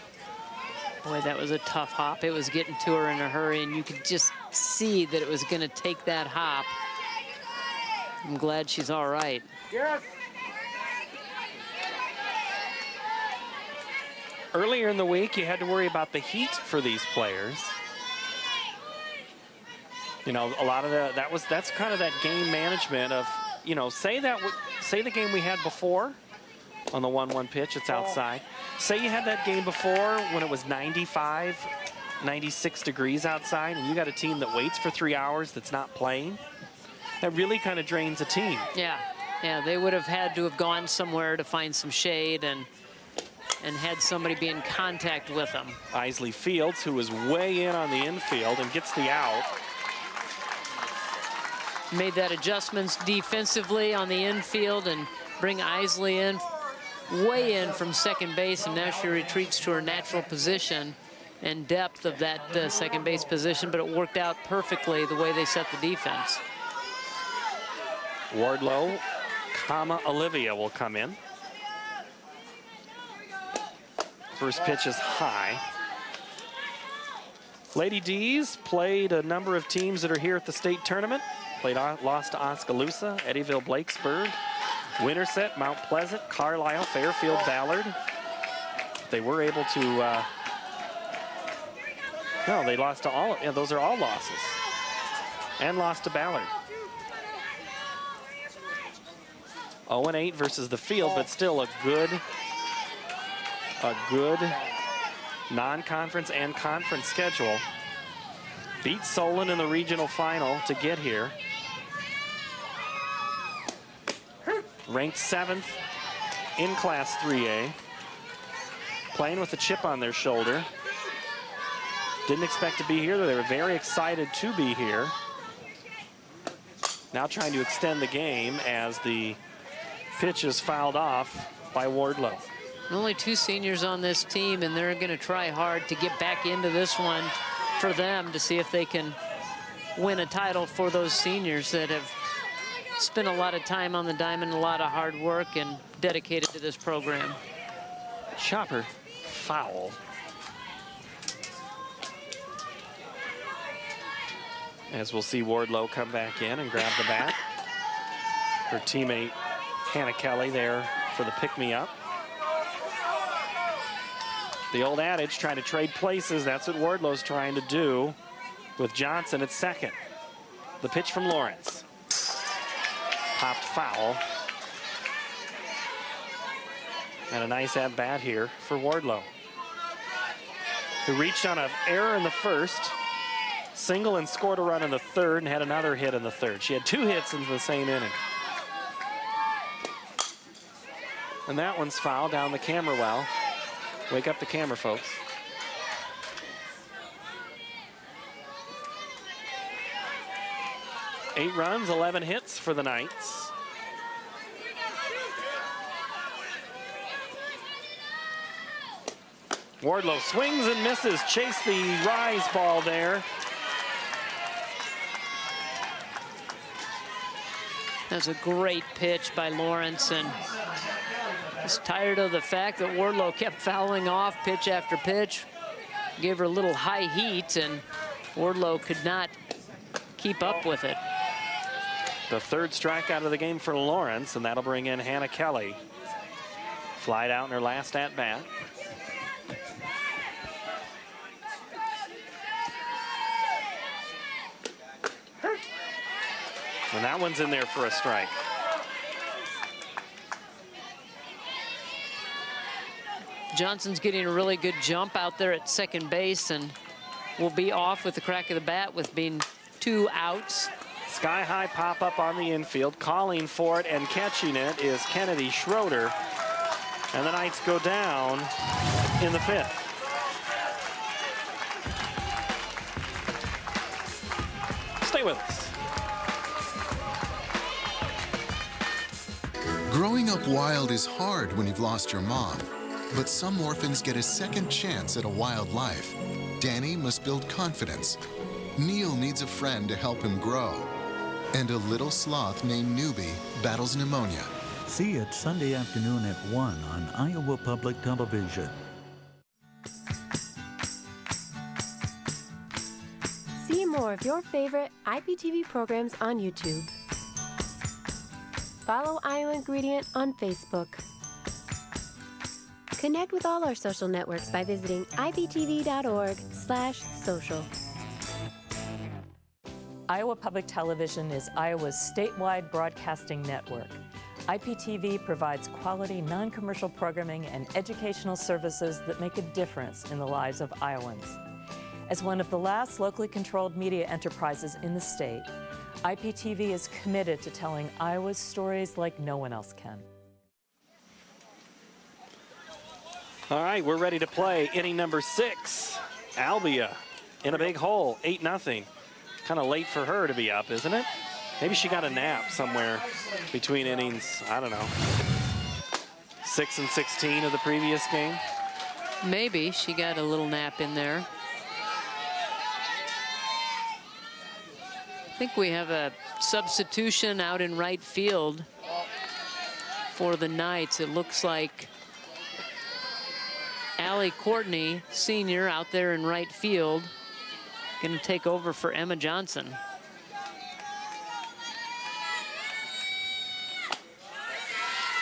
Boy, that was a tough hop. It was getting to her in a hurry, and you could just see that it was going to take that hop. I'm glad she's all right. Yes. Earlier in the week, you had to worry about the heat for these players. You know, a lot of that's kind of that game management of, you know, say the game we had before on the 1-1 pitch, it's outside. Say you had that game before when it was 95, 96 degrees outside, and you got a team that waits for 3 hours that's not playing. That really kind of drains a team. Yeah, they would have had to have gone somewhere to find some shade and had somebody be in contact with them. Isley Fields, who was way in on the infield and gets the out. Made that adjustments defensively on the infield and bring Isley in, way in from second base, and now she retreats to her natural position and depth of that second base position, but it worked out perfectly the way they set the defense. Wardlow, Olivia will come in. First pitch is high. Lady Dees played a number of teams that are here at the state tournament. Lost to Oskaloosa, Eddyville, Blakesburg, Winterset, Mount Pleasant, Carlisle, Fairfield, Ballard. They were able to, no, they lost to all, yeah, those are all losses. And lost to Ballard. 0-8 versus the field, but still a good non-conference and conference schedule. Beat Solon in the regional final to get here. Ranked 7th in Class 3A. Playing with a chip on their shoulder. Didn't expect to be here. They were very excited to be here. Now trying to extend the game as the pitch is fouled off by Wardlow. Only 2 seniors on this team, and they're going to try hard to get back into this one for them to see if they can win a title for those seniors that have spent a lot of time on the diamond, a lot of hard work, and dedicated to this program. Chopper foul. As we'll see Wardlow come back in and grab the bat. Her teammate Hannah Kelly there for the pick-me-up. The old adage, trying to trade places, that's what Wardlow's trying to do with Johnson at second. The pitch from Lawrence. Popped foul. And a nice at-bat here for Wardlow, who reached on an error in the first, single and scored a run in the third, and had another hit in the third. She had 2 hits in the same inning. And that one's foul down the camera well. Wake up the camera, folks. Eight runs, 11 hits for the Knights. Wardlow swings and misses. Chase the rise ball there. That's a great pitch by Lawrence, and was tired of the fact that Wardlow kept fouling off pitch after pitch. Gave her a little high heat, and Wardlow could not keep up with it. The 3rd strikeout of the game for Lawrence, and that'll bring in Hannah Kelly. Flied out in her last at-bat. And that one's in there for a strike. Johnson's getting a really good jump out there at second base and will be off with the crack of the bat with being 2 outs. Sky high pop up on the infield. Calling for it and catching it is Kennedy Schroeder. And the Knights go down in the 5th. Stay with us. Growing up wild is hard when you've lost your mom, but some orphans get a second chance at a wild life. Danny must build confidence. Neil needs a friend to help him grow. And a little sloth named Newbie battles pneumonia. See it Sunday afternoon at 1 on Iowa Public Television. See more of your favorite IPTV programs on YouTube. Follow Iowa Ingredient on Facebook. Connect with all our social networks by visiting iptv.org/social. Iowa Public Television is Iowa's statewide broadcasting network. IPTV provides quality, non-commercial programming and educational services that make a difference in the lives of Iowans. As one of the last locally controlled media enterprises in the state, IPTV is committed to telling Iowa's stories like no one else can. All right, we're ready to play inning number 6. Albia in a big hole, 8-0. Kind of late for her to be up, isn't it? Maybe she got a nap somewhere between innings, I don't know, 6 and 16 of the previous game. Maybe she got a little nap in there. I think we have a substitution out in right field for the Knights. It looks like Allie Courtney, senior, out there in right field, going to take over for Emma Johnson.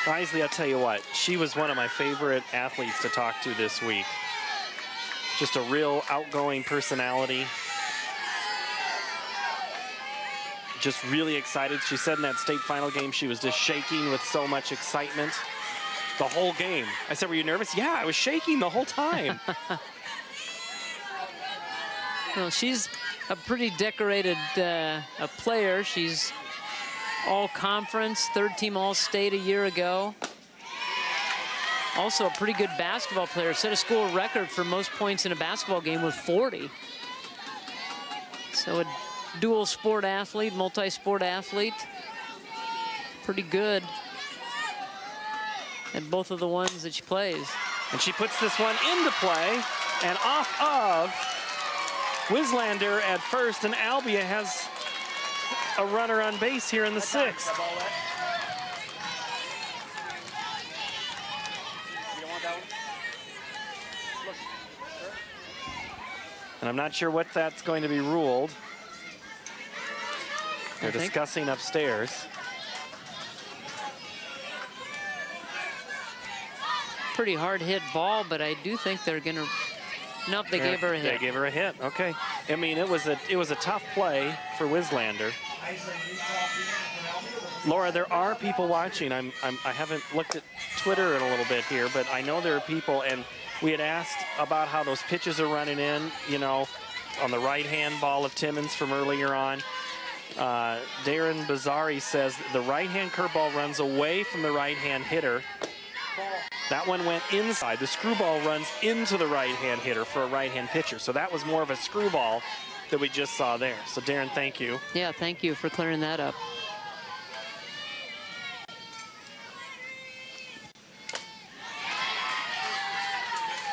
Isley, I'll tell you what, she was one of my favorite athletes to talk to this week. Just a real outgoing personality. Just really excited. She said in that state final game she was just shaking with so much excitement the whole game. I said, were you nervous? Yeah, I was shaking the whole time. Well, she's a pretty decorated a player. She's all-conference, third-team All-State a year ago. Also a pretty good basketball player. Set a school record for most points in a basketball game with 40. So a dual sport athlete, multi-sport athlete. Pretty good at both of the ones that she plays. And she puts this one into play and off of Wislander at first, and Albia has a runner on base here in the 6th. And I'm not sure what that's going to be ruled. They're discussing upstairs. Pretty hard hit ball, but I do think they're gonna, nope, they gave her a hit. They gave her a hit, okay. I mean, it was a tough play for Wislander. Laura, there are people watching. I haven't looked at Twitter in a little bit here, but I know there are people, and we had asked about how those pitches are running in, you know, on the right-hand ball of Timmons from earlier on. Darren Bazari says the right-hand curveball runs away from the right-hand hitter. That one went inside. The screwball runs into the right-hand hitter for a right-hand pitcher. So that was more of a screwball that we just saw there. So Darren, thank you. Yeah, thank you for clearing that up.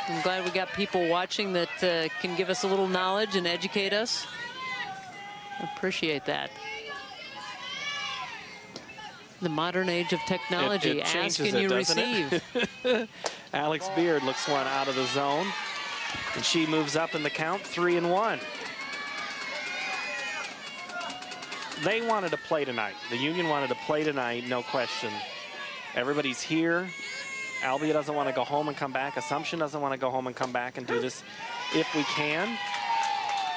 I'm glad we got people watching that can give us a little knowledge and educate us. Appreciate that. The modern age of technology. It Ask and it, you receive. Alex Beard looks one out of the zone, and she moves up in the count, 3-1. They wanted to play tonight. The Union wanted to play tonight, no question. Everybody's here. Albia doesn't want to go home and come back. Assumption doesn't want to go home and come back and do this if we can.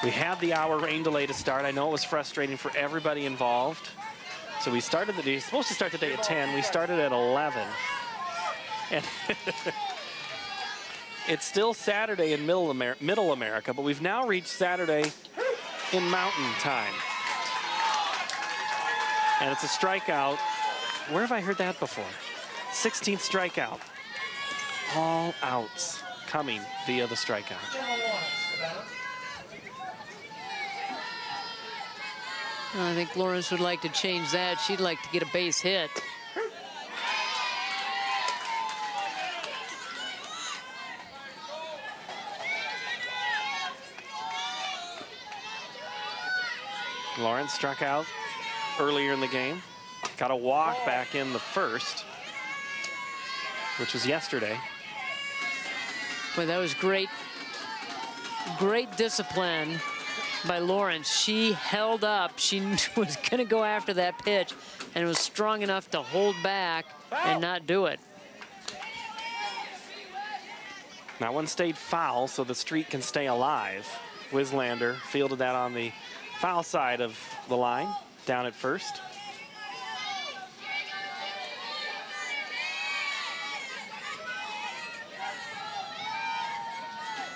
We had the hour rain delay to start. I know it was frustrating for everybody involved. So we started the day, supposed to start the day at 10. We started at 11. And it's still Saturday in Middle America, but we've now reached Saturday in Mountain Time. And it's a strikeout. Where have I heard that before? 16th strikeout. All outs coming via the strikeout. I think Lawrence would like to change that. She'd like to get a base hit. Lawrence struck out earlier in the game. Got a walk back in the first, which was yesterday. Boy, that was great. Great discipline by Lawrence. She held up. She was going to go after that pitch and was strong enough to hold back and not do it. That one stayed foul, so the streak can stay alive. Wislander fielded that on the foul side of the line, down at first.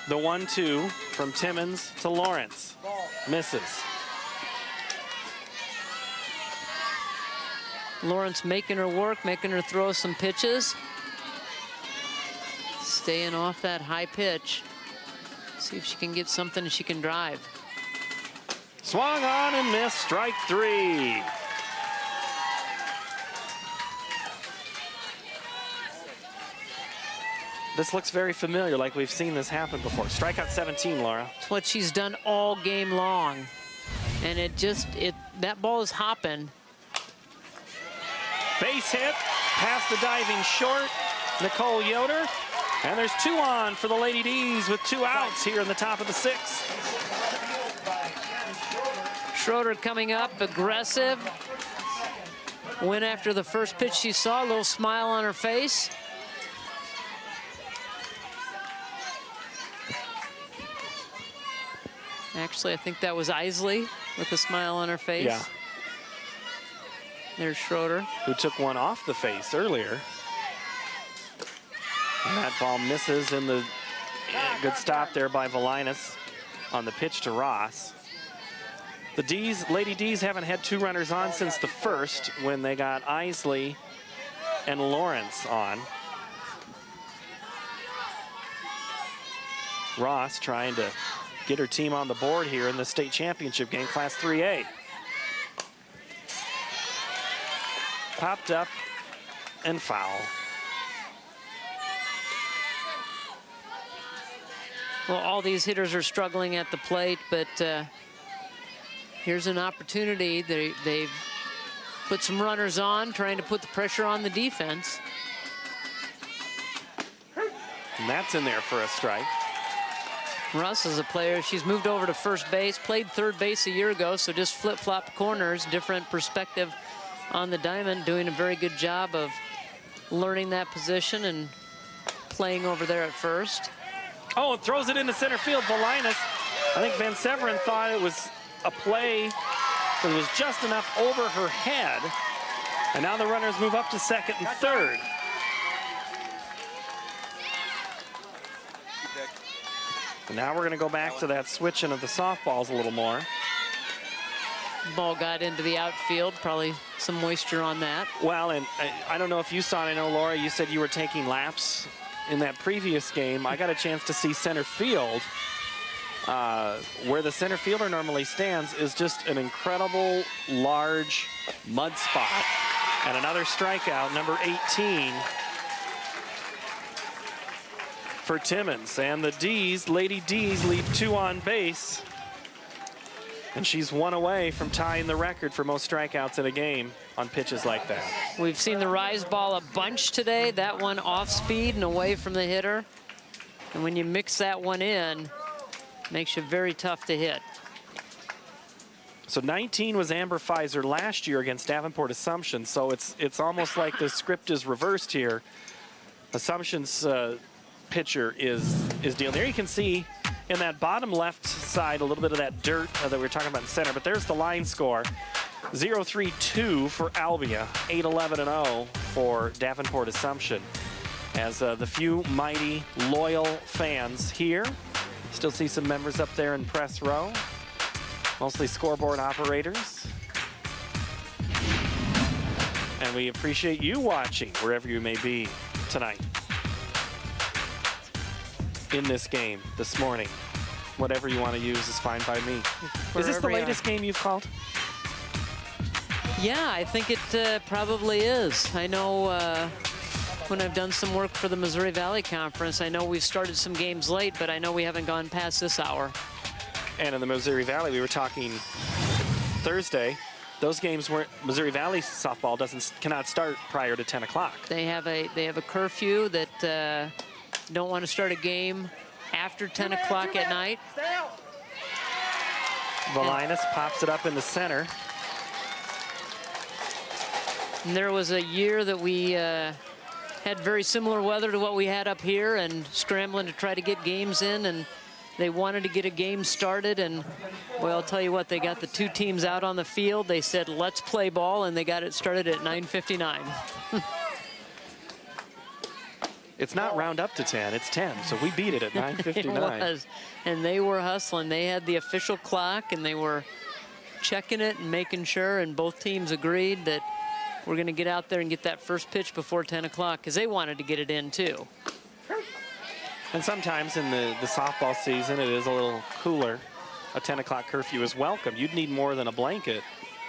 The 1-2 from Timmons to Lawrence. Misses. Lawrence making her work, making her throw some pitches. Staying off that high pitch. See if she can get something she can drive. Swung on and missed, strike 3. This looks very familiar, like we've seen this happen before. Strikeout 17, Laura. It's what she's done all game long. And that ball is hopping. Base hit, past the diving short, Nicole Yoder. And there's 2 on for the Lady Dees with 2 outs here in the top of the 6th. Schroeder coming up, aggressive. Went after the first pitch she saw, a little smile on her face. Actually, I think that was Isley with a smile on her face. Yeah. There's Schroeder. Who took one off the face earlier. And that ball misses in the good stop there by Valinas on the pitch to Ross. The Lady Dees haven't had 2 runners on since the first when they got Isley and Lawrence on. Ross trying to get her team on the board here in the state championship game, Class 3A. Popped up and foul. Well, all these hitters are struggling at the plate, but here's an opportunity. They've put some runners on, trying to put the pressure on the defense. And that's in there for a strike. Russ is a player. She's moved over to first base, played third base a year ago, so just flip-flopped corners, different perspective on the diamond, doing a very good job of learning that position and playing over there at first. Oh, and throws it into center field. Valinas, I think Van Severen thought it was a play that was just enough over her head. And now the runners move up to second and third. And now we're going to go back to that switching of the softballs a little more. Ball got into the outfield, probably some moisture on that. Well, and I don't know if you saw it. I know, Laura, you said you were taking laps in that previous game. I got a chance to see center field. Where the center fielder normally stands is just an incredible large mud spot. And another strikeout, number 18 for Timmons. And the Lady Dees leave 2 on base. And she's 1 away from tying the record for most strikeouts in a game on pitches like that. We've seen the rise ball a bunch today. That one off speed and away from the hitter. And when you mix that one in, makes you very tough to hit. So 19 was Amber Pfizer last year against Davenport Assumption. So it's almost like the script is reversed here. Assumption's pitcher is dealing. There you can see in that bottom left side a little bit of that dirt that we were talking about in center. But there's the line score. 0-3-2 for Albia, 8-11-0 for Davenport Assumption. As the few mighty, loyal fans here, still see some members up there in press row, mostly scoreboard operators. And we appreciate you watching wherever you may be tonight in this game this morning. Whatever you want to use is fine by me. Is this the latest game you've called? Yeah, I think it probably is. I know when I've done some work for the Missouri Valley Conference, I know we've started some games late, but I know we haven't gone past this hour. And in the Missouri Valley, we were talking Thursday, those games weren't, Missouri Valley softball cannot start prior to 10 o'clock. They have a curfew that don't want to start a game after 10 o'clock at night. Valinas pops it up in the center. And there was a year that we had very similar weather to what we had up here and scrambling to try to get games in, and they wanted to get a game started, and well, I'll tell you what, they got the two teams out on the field. They said, let's play ball, and they got it started at 9:59. It's not round up to 10, it's 10, so we beat it at 9:59. It was, and they were hustling. They had the official clock, and they were checking it and making sure, and both teams agreed that we're going to get out there and get that first pitch before 10 o'clock, because they wanted to get it in, too. And sometimes in the softball season, it is a little cooler. A 10 o'clock curfew is welcome. You'd need more than a blanket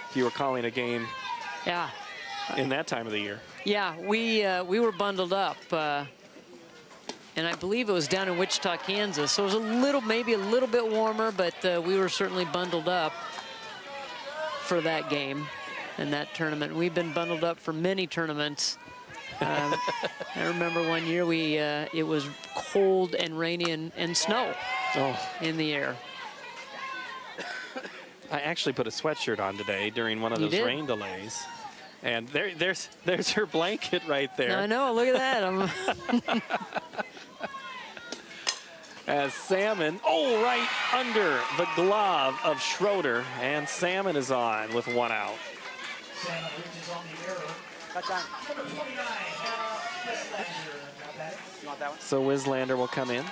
if you were calling a game in that time of the year. Yeah, we were bundled up. And I believe it was down in Wichita, Kansas. So it was maybe a little bit warmer, but we were certainly bundled up for that game and that tournament. We've been bundled up for many tournaments. I remember one year it was cold and rainy and snow in the air. I actually put a sweatshirt on today during one of those rain delays. And there's her blanket right there. I know, look at that. As Salmon, right under the glove of Schroeder, and Salmon is on with one out. Salmon reaches on the arrow. Touchdown. You want that one? So Wislander will come in.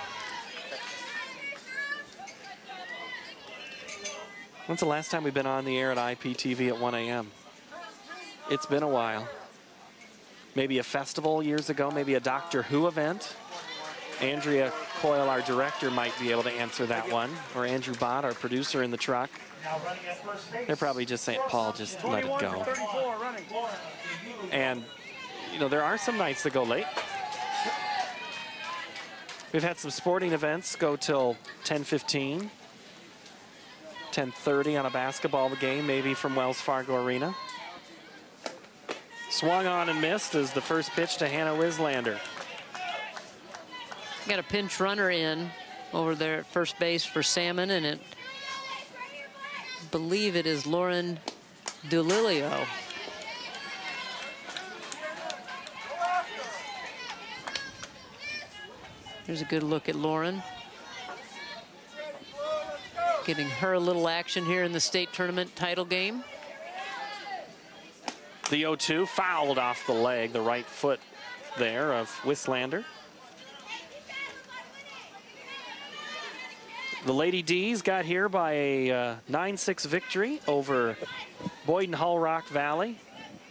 When's the last time we've been on the air at IPTV at 1 a.m.? It's been a while. Maybe a festival years ago, maybe a Doctor Who event. Andrea Coyle, our director, might be able to answer that one, or Andrew Bott, our producer in the truck. They're probably just saying, Paul, just let it go. And, you know, there are some nights that go late. We've had some sporting events go till 10:15, 10:30 on a basketball game, maybe from Wells Fargo Arena. Swung on and missed as the first pitch to Hannah Wislander. Got a pinch runner in over there at first base for Salmon, and I believe it is Lauren DeLilio. Here's a good look at Lauren. Getting her a little action here in the state tournament title game. The 0-2 fouled off the leg, the right foot there of Wislander. The Lady Dees got here by a 9-6 victory over Boyden Hull Rock Valley.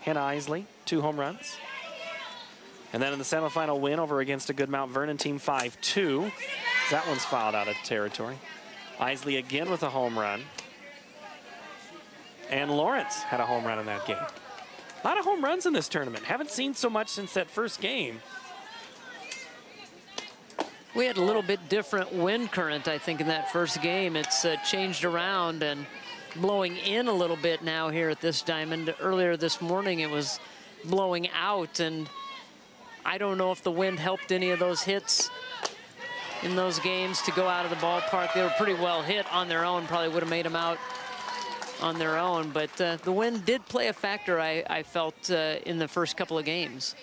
Hannah Isley, 2 home runs. And then in the semifinal win over against a good Mount Vernon team, 5-2. That one's fouled out of territory. Isley again with a home run. And Lawrence had a home run in that game. A lot of home runs in this tournament. Haven't seen so much since that first game. We had a little bit different wind current, I think, in that first game. It's changed around and blowing in a little bit now here at this diamond. Earlier this morning, it was blowing out, and I don't know if the wind helped any of those hits in those games to go out of the ballpark. They were pretty well hit on their own, probably would have made them out on their own, but the wind did play a factor, I felt, in the first couple of games.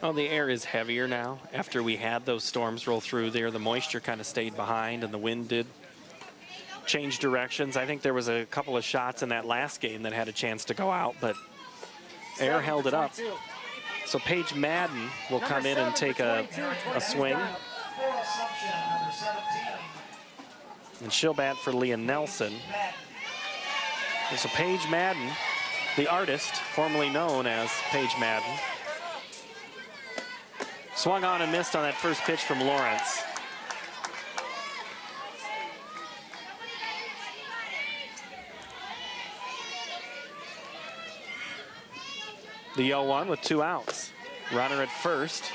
Oh, the air is heavier now. After we had those storms roll through there, the moisture kind of stayed behind and the wind did change directions. I think there was a couple of shots in that last game that had a chance to go out, but Air held it up. So Paige Madden will come in and take a swing. And she'll bat for Leah Nelson. And so Paige Madden, the artist, formerly known as Paige Madden, swung on and missed on that first pitch from Lawrence. The 0-1 with 2 outs. Runner at first.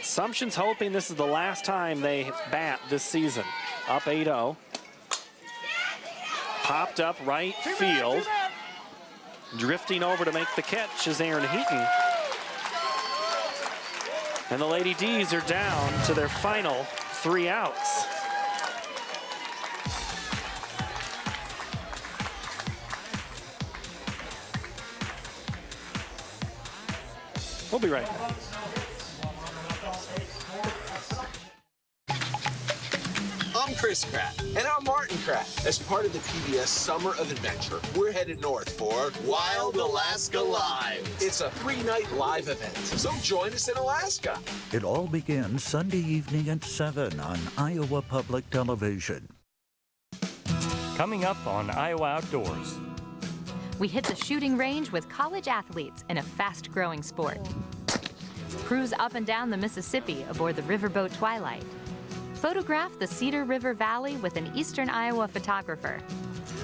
Assumption's hoping this is the last time they bat this season. Up 8-0. Popped up right field. Drifting over to make the catch is Aaron Heaton. And the Lady Dees are down to their final 3 outs. We'll be right back. I'm Chris Pratt. And I'm Martin Pratt. As part of the PBS Summer of Adventure, we're headed north for Wild Alaska Live. It's a 3-night live event, so join us in Alaska. It all begins Sunday evening at 7 on Iowa Public Television. Coming up on Iowa Outdoors. We hit the shooting range with college athletes in a fast-growing sport. Cruise up and down the Mississippi aboard the riverboat Twilight. Photograph the Cedar River Valley with an Eastern Iowa photographer.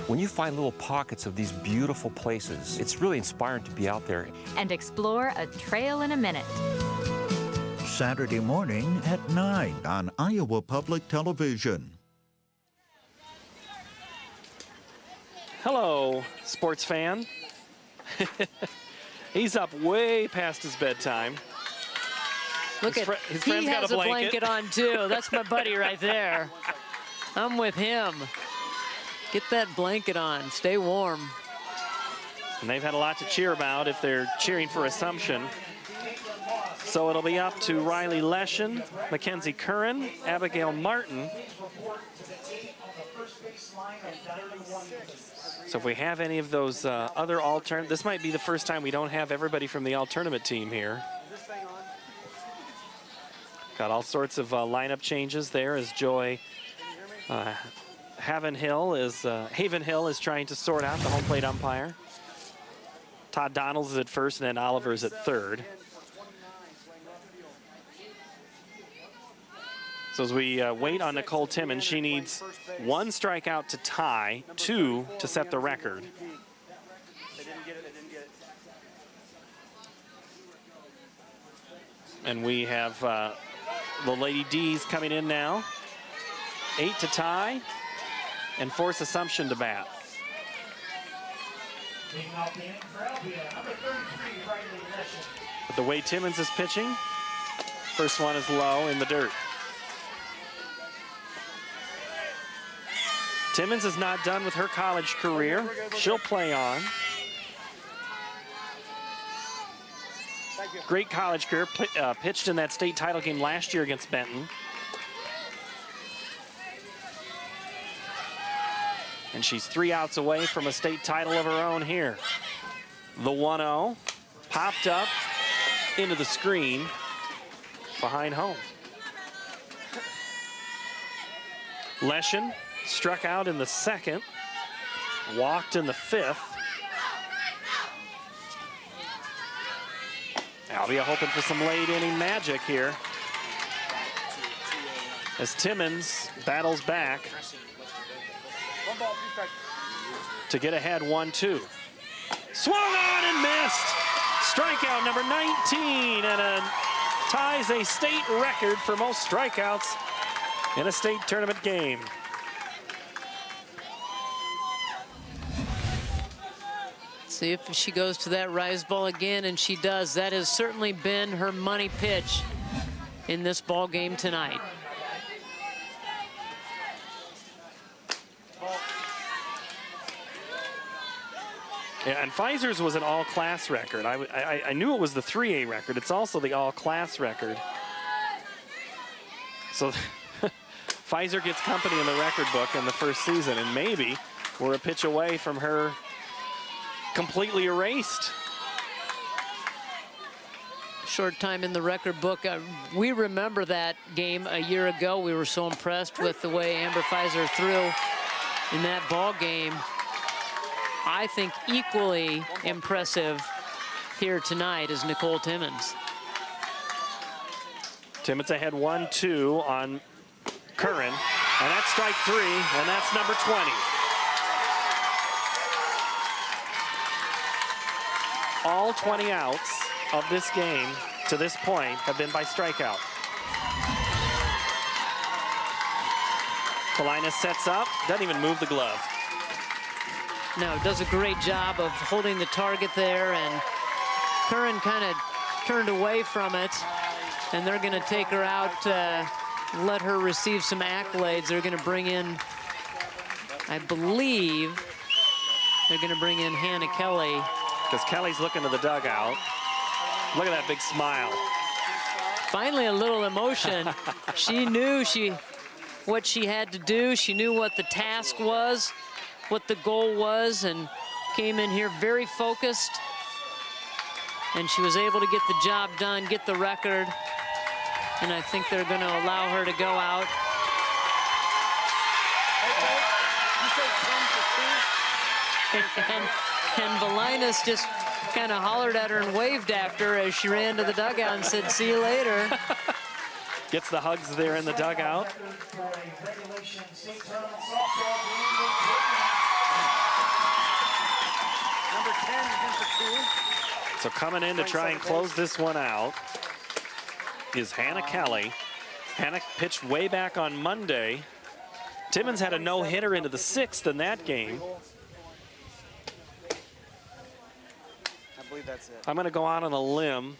When you find little pockets of these beautiful places, it's really inspiring to be out there. And explore a trail in a minute. Saturday morning at 9 on Iowa Public Television. Hello, sports fan. He's up way past his bedtime. Look at his he friend's has got a blanket on too. That's my buddy right there. I'm with him. Get that blanket on. Stay warm. And they've had a lot to cheer about if they're cheering for Assumption. So it'll be up to Riley Leshen, Mackenzie Curran, Abigail Martin. So if we have any of those other alternate, this might be the first time we don't have everybody from the all-tournament team here. Got all sorts of lineup changes there as Joy Haven Hill is trying to sort out the home plate umpire. Todd Donalds is at first, and then Oliver's at third. So as we wait on Nicole Timmons, she needs 1 strikeout to tie, 2 to set the record. And we have the Lady Dees coming in now. 8 to tie and force Assumption to bat. But the way Timmons is pitching, first one is low in the dirt. Timmons is not done with her college career. She'll play on. Great college career, pitched in that state title game last year against Benton. And she's 3 outs away from a state title of her own here. The 1-0 popped up into the screen behind home. Leshen struck out in the 2nd, walked in the 5th. Albia hoping for some late inning magic here as Timmons battles back to get ahead 1-2. Swung on and missed. Strikeout number 19 and ties a state record for most strikeouts in a state tournament game. See if she goes to that rise ball again, and she does. That has certainly been her money pitch in this ball game tonight. Yeah, and Pfizer's was an all-class record. I knew it was the 3A record. It's also the all-class record. So Pfizer gets company in the record book in the first season, and maybe we're a pitch away from her completely erased. Short time in the record book. We remember that game a year ago. We were so impressed with the way Amber Pfizer threw in that ball game. I think equally impressive here tonight is Nicole Timmons. Timmons ahead 1-2 on Curran, and that's strike 3, and that's number 20. All 20 outs of this game to this point have been by strikeout. Kalina sets up, doesn't even move the glove. No, does a great job of holding the target there, and Curran kind of turned away from it, and they're going to take her out, let her receive some accolades. They're going to bring in, I believe, they're going to bring in Hannah Kelly. Because Kelly's looking to the dugout. Look at that big smile. Finally, a little emotion. She knew what she had to do. She knew what the task was, what the goal was, and came in here very focused. And she was able to get the job done, get the record. And I think they're going to allow her to go out. And Valinas just kind of hollered at her and waved after her as she ran to the dugout and said, "See you later." Gets the hugs there in the dugout. Number 10 against the 2. So coming in to try and close this one out is Hannah Kelly. Hannah pitched way back on Monday. Timmons had a no-hitter into the 6th in that game. I believe that's it. I'm going to go out on a limb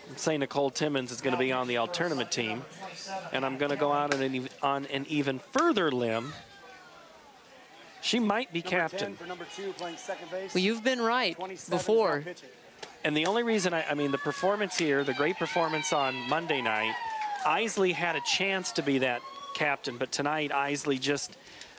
and say Nicole Timmons is going to be on the all-tournament team. And I'm going to go out on an even further limb. She might be captain. For number 2, playing second base. Well, you've been right before. And the only reason, I mean, the performance here, the great performance on Monday night, Isley had a chance to be that captain, but tonight Isley just,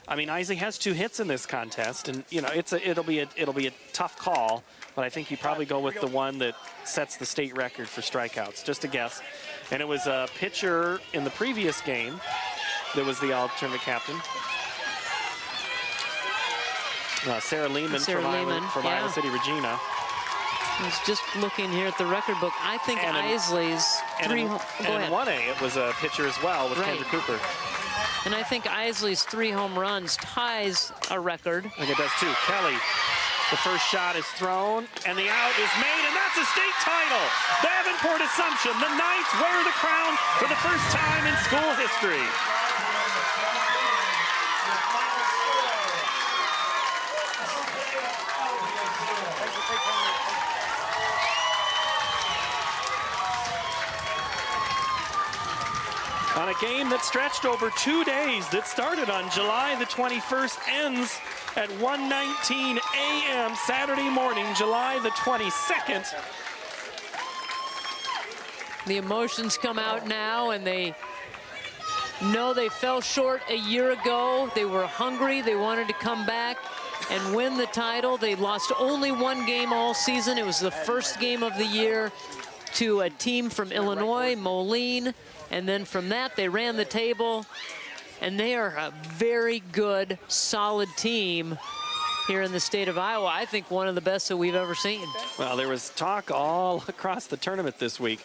I mean, Isley has 2 hits in this contest, and you know it'll be a tough call, but I think you probably go with the one that sets the state record for strikeouts, just a guess. And it was a pitcher in the previous game that was the alternate captain. Sarah Lehman from Iowa City Regina. I was just looking here at the record book. I think Isley's three. Go ahead. 1A, it was a pitcher as well with Kendra Cooper. And I think Isley's 3 home runs ties a record. I think it does too. Kelly, the first shot is thrown, and the out is made, and that's a state title. Davenport Assumption, the Knights wear the crown for the first time in school history. On a game that stretched over 2 days, that started on July the 21st, ends at 1:19 a.m. Saturday morning, July the 22nd. The emotions come out now, and they know they fell short a year ago. They were hungry. They wanted to come back and win the title. They lost only 1 game all season. It was the first game of the year to a team from Illinois, Moline. And then from that, they ran the table, and they are a very good, solid team here in the state of Iowa. I think one of the best that we've ever seen. Well, there was talk all across the tournament this week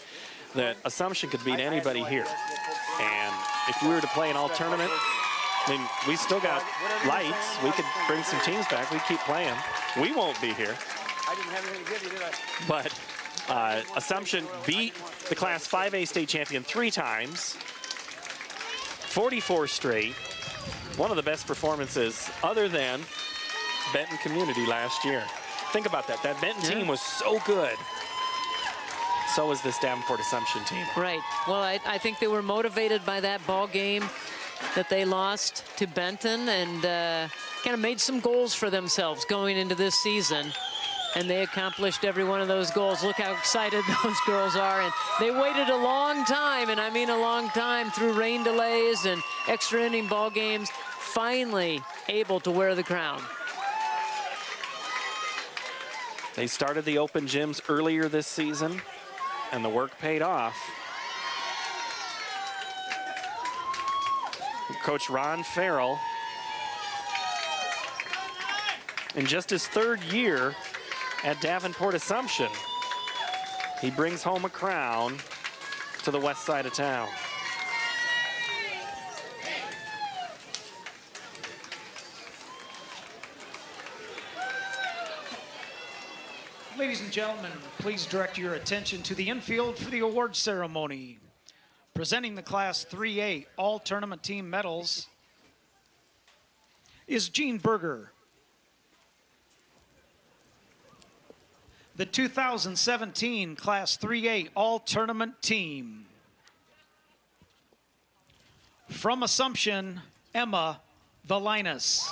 that Assumption could beat anybody here. And if we were to play an all tournament, I mean, we still got lights. We could bring some teams back. We keep playing. We won't be here. I didn't have anything to give you, did I? But Assumption beat the Class 5A state champion 3 times, 44 straight. One of the best performances other than Benton Community last year. Think about that. That Benton team was so good. So is this Davenport Assumption team. Right. Well, I think they were motivated by that ball game that they lost to Benton, and kind of made some goals for themselves going into this season. and they accomplished every one of those goals. Look how excited those girls are, and they waited a long time, and I mean a long time, through rain delays and extra inning ball games, finally able to wear the crown. They started the open gyms earlier this season, and the work paid off. Coach Ron Farrell, in just his 3rd year at Davenport Assumption, he brings home a crown to the west side of town. Ladies and gentlemen, please direct your attention to the infield for the award ceremony. Presenting the Class 3A All-Tournament Team medals is Gene Berger. The 2017 Class 3A All-Tournament Team. From Assumption, Emma Valinas.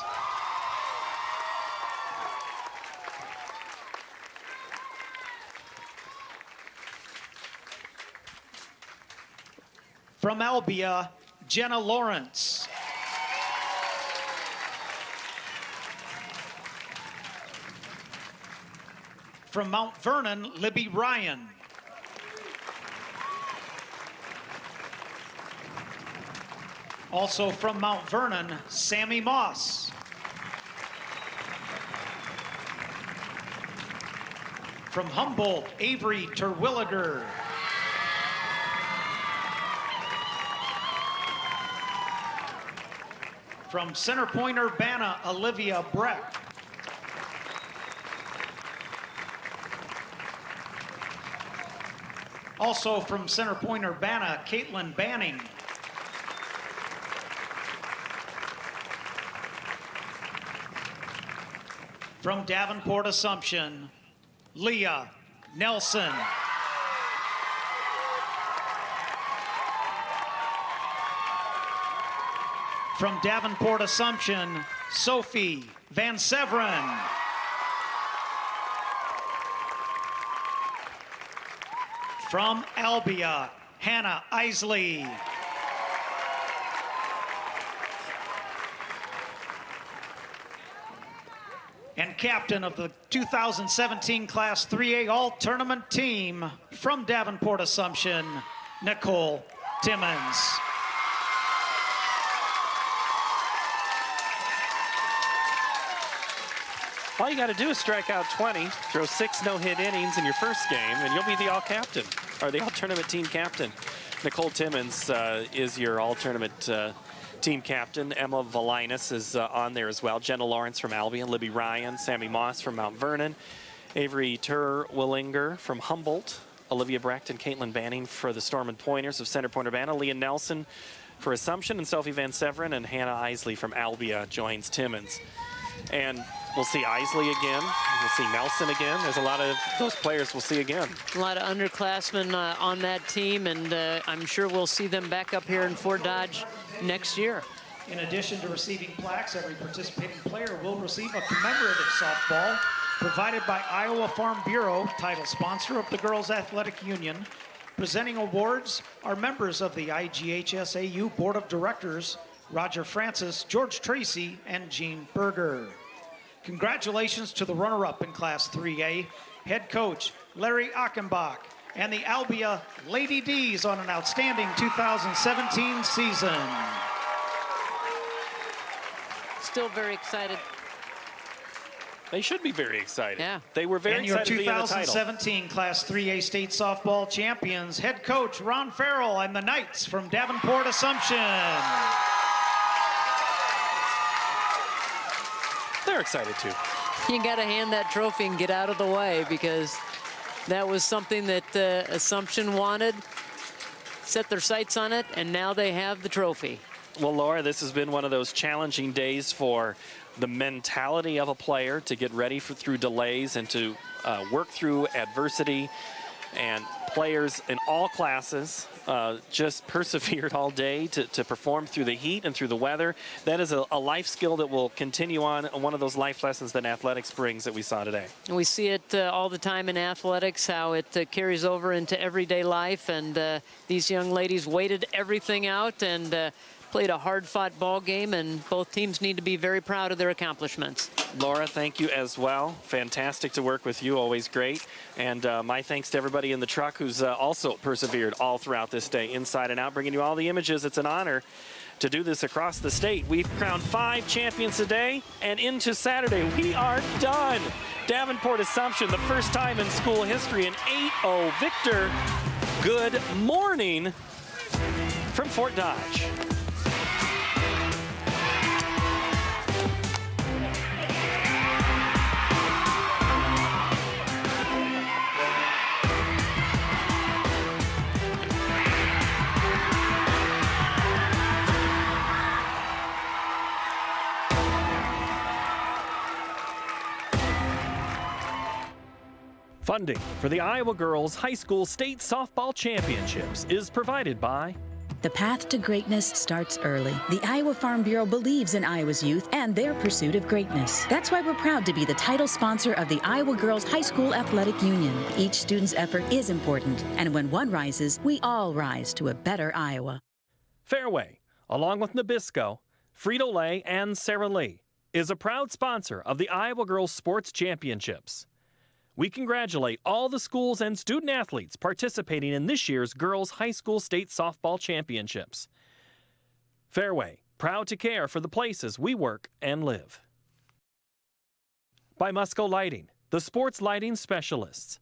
From Albia, Jenna Lawrence. From Mount Vernon, Libby Ryan. Also from Mount Vernon, Sammy Moss. From Humboldt, Avery Terwilliger. From Center Point, Urbana, Olivia Breck. Also from Center Point, Urbana, Caitlin Banning. From Davenport Assumption, Leah Nelson. From Davenport Assumption, Sophie Van Severen. From Albia, Hannah Isley. And captain of the 2017 Class 3A All-Tournament Team from Davenport Assumption, Nicole Timmons. All you got to do is strike out 20, throw 6 no-hit innings in your first game, and you'll be the all-captain, or the all-tournament team captain. Nicole Timmons is your all-tournament team captain. Emma Valinas is on there as well. Jenna Lawrence from Albion, Libby Ryan, Sammy Moss from Mount Vernon, Avery Terwilliger from Humboldt, Olivia Brecht and Caitlin Banning for the Storm and Pointers of Center Point Urbana, Leah Nelson for Assumption, and Sophie Van Severen, and Hannah Isley from Albia joins Timmons. And we'll see Isley again. We'll see Nelson again. There's a lot of those players we'll see again. A lot of underclassmen on that team, and I'm sure we'll see them back up here in Fort Dodge next year. In addition to receiving plaques, every participating player will receive a commemorative softball provided by Iowa Farm Bureau, title sponsor of the Girls Athletic Union. Presenting awards are members of the IGHSAU Board of Directors, Roger Francis, George Tracy, and Gene Berger. Congratulations to the runner-up in Class 3A, head coach Larry Achenbach, and the Albia Lady Dees on an outstanding 2017 season. Still very excited. They should be very excited. Yeah. They were very excited to be in the title. And your 2017 Class 3A state softball champions, head coach Ron Farrell and the Knights from Davenport Assumption. They're excited too. You got to hand that trophy and get out of the way, because that was something that Assumption wanted, set their sights on it, and now they have the trophy. Well, Laura, this has been one of those challenging days for the mentality of a player to get ready through delays and to work through adversity. and players in all classes just persevered all day to perform through the heat and through the weather. That is a life skill that will continue on, one of those life lessons that athletics brings that we saw today. And we see it all the time in athletics, how it carries over into everyday life, and these young ladies waited everything out and played a hard-fought ball game, and both teams need to be very proud of their accomplishments. Laura, thank you as well. Fantastic to work with you, always great. And my thanks to everybody in the truck who's also persevered all throughout this day, inside and out, bringing you all the images. It's an honor to do this across the state. We've crowned 5 champions today, and into Saturday, we are done. Davenport Assumption, the first time in school history, an 8-0 victor. Good morning from Fort Dodge. Funding for the Iowa Girls High School State Softball Championships is provided by... The path to greatness starts early. The Iowa Farm Bureau believes in Iowa's youth and their pursuit of greatness. That's why we're proud to be the title sponsor of the Iowa Girls High School Athletic Union. Each student's effort is important, and when one rises, we all rise to a better Iowa. Fairway, along with Nabisco, Frito-Lay, and Sara Lee, is a proud sponsor of the Iowa Girls Sports Championships. We congratulate all the schools and student athletes participating in this year's Girls High School State Softball Championships. Fairway, proud to care for the places we work and live. By Musco Lighting, the sports lighting specialists,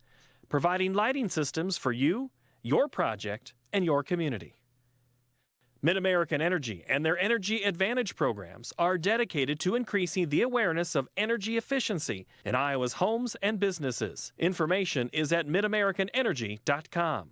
providing lighting systems for you, your project, and your community. Mid-American Energy and their Energy Advantage programs are dedicated to increasing the awareness of energy efficiency in Iowa's homes and businesses. Information is at midamericanenergy.com.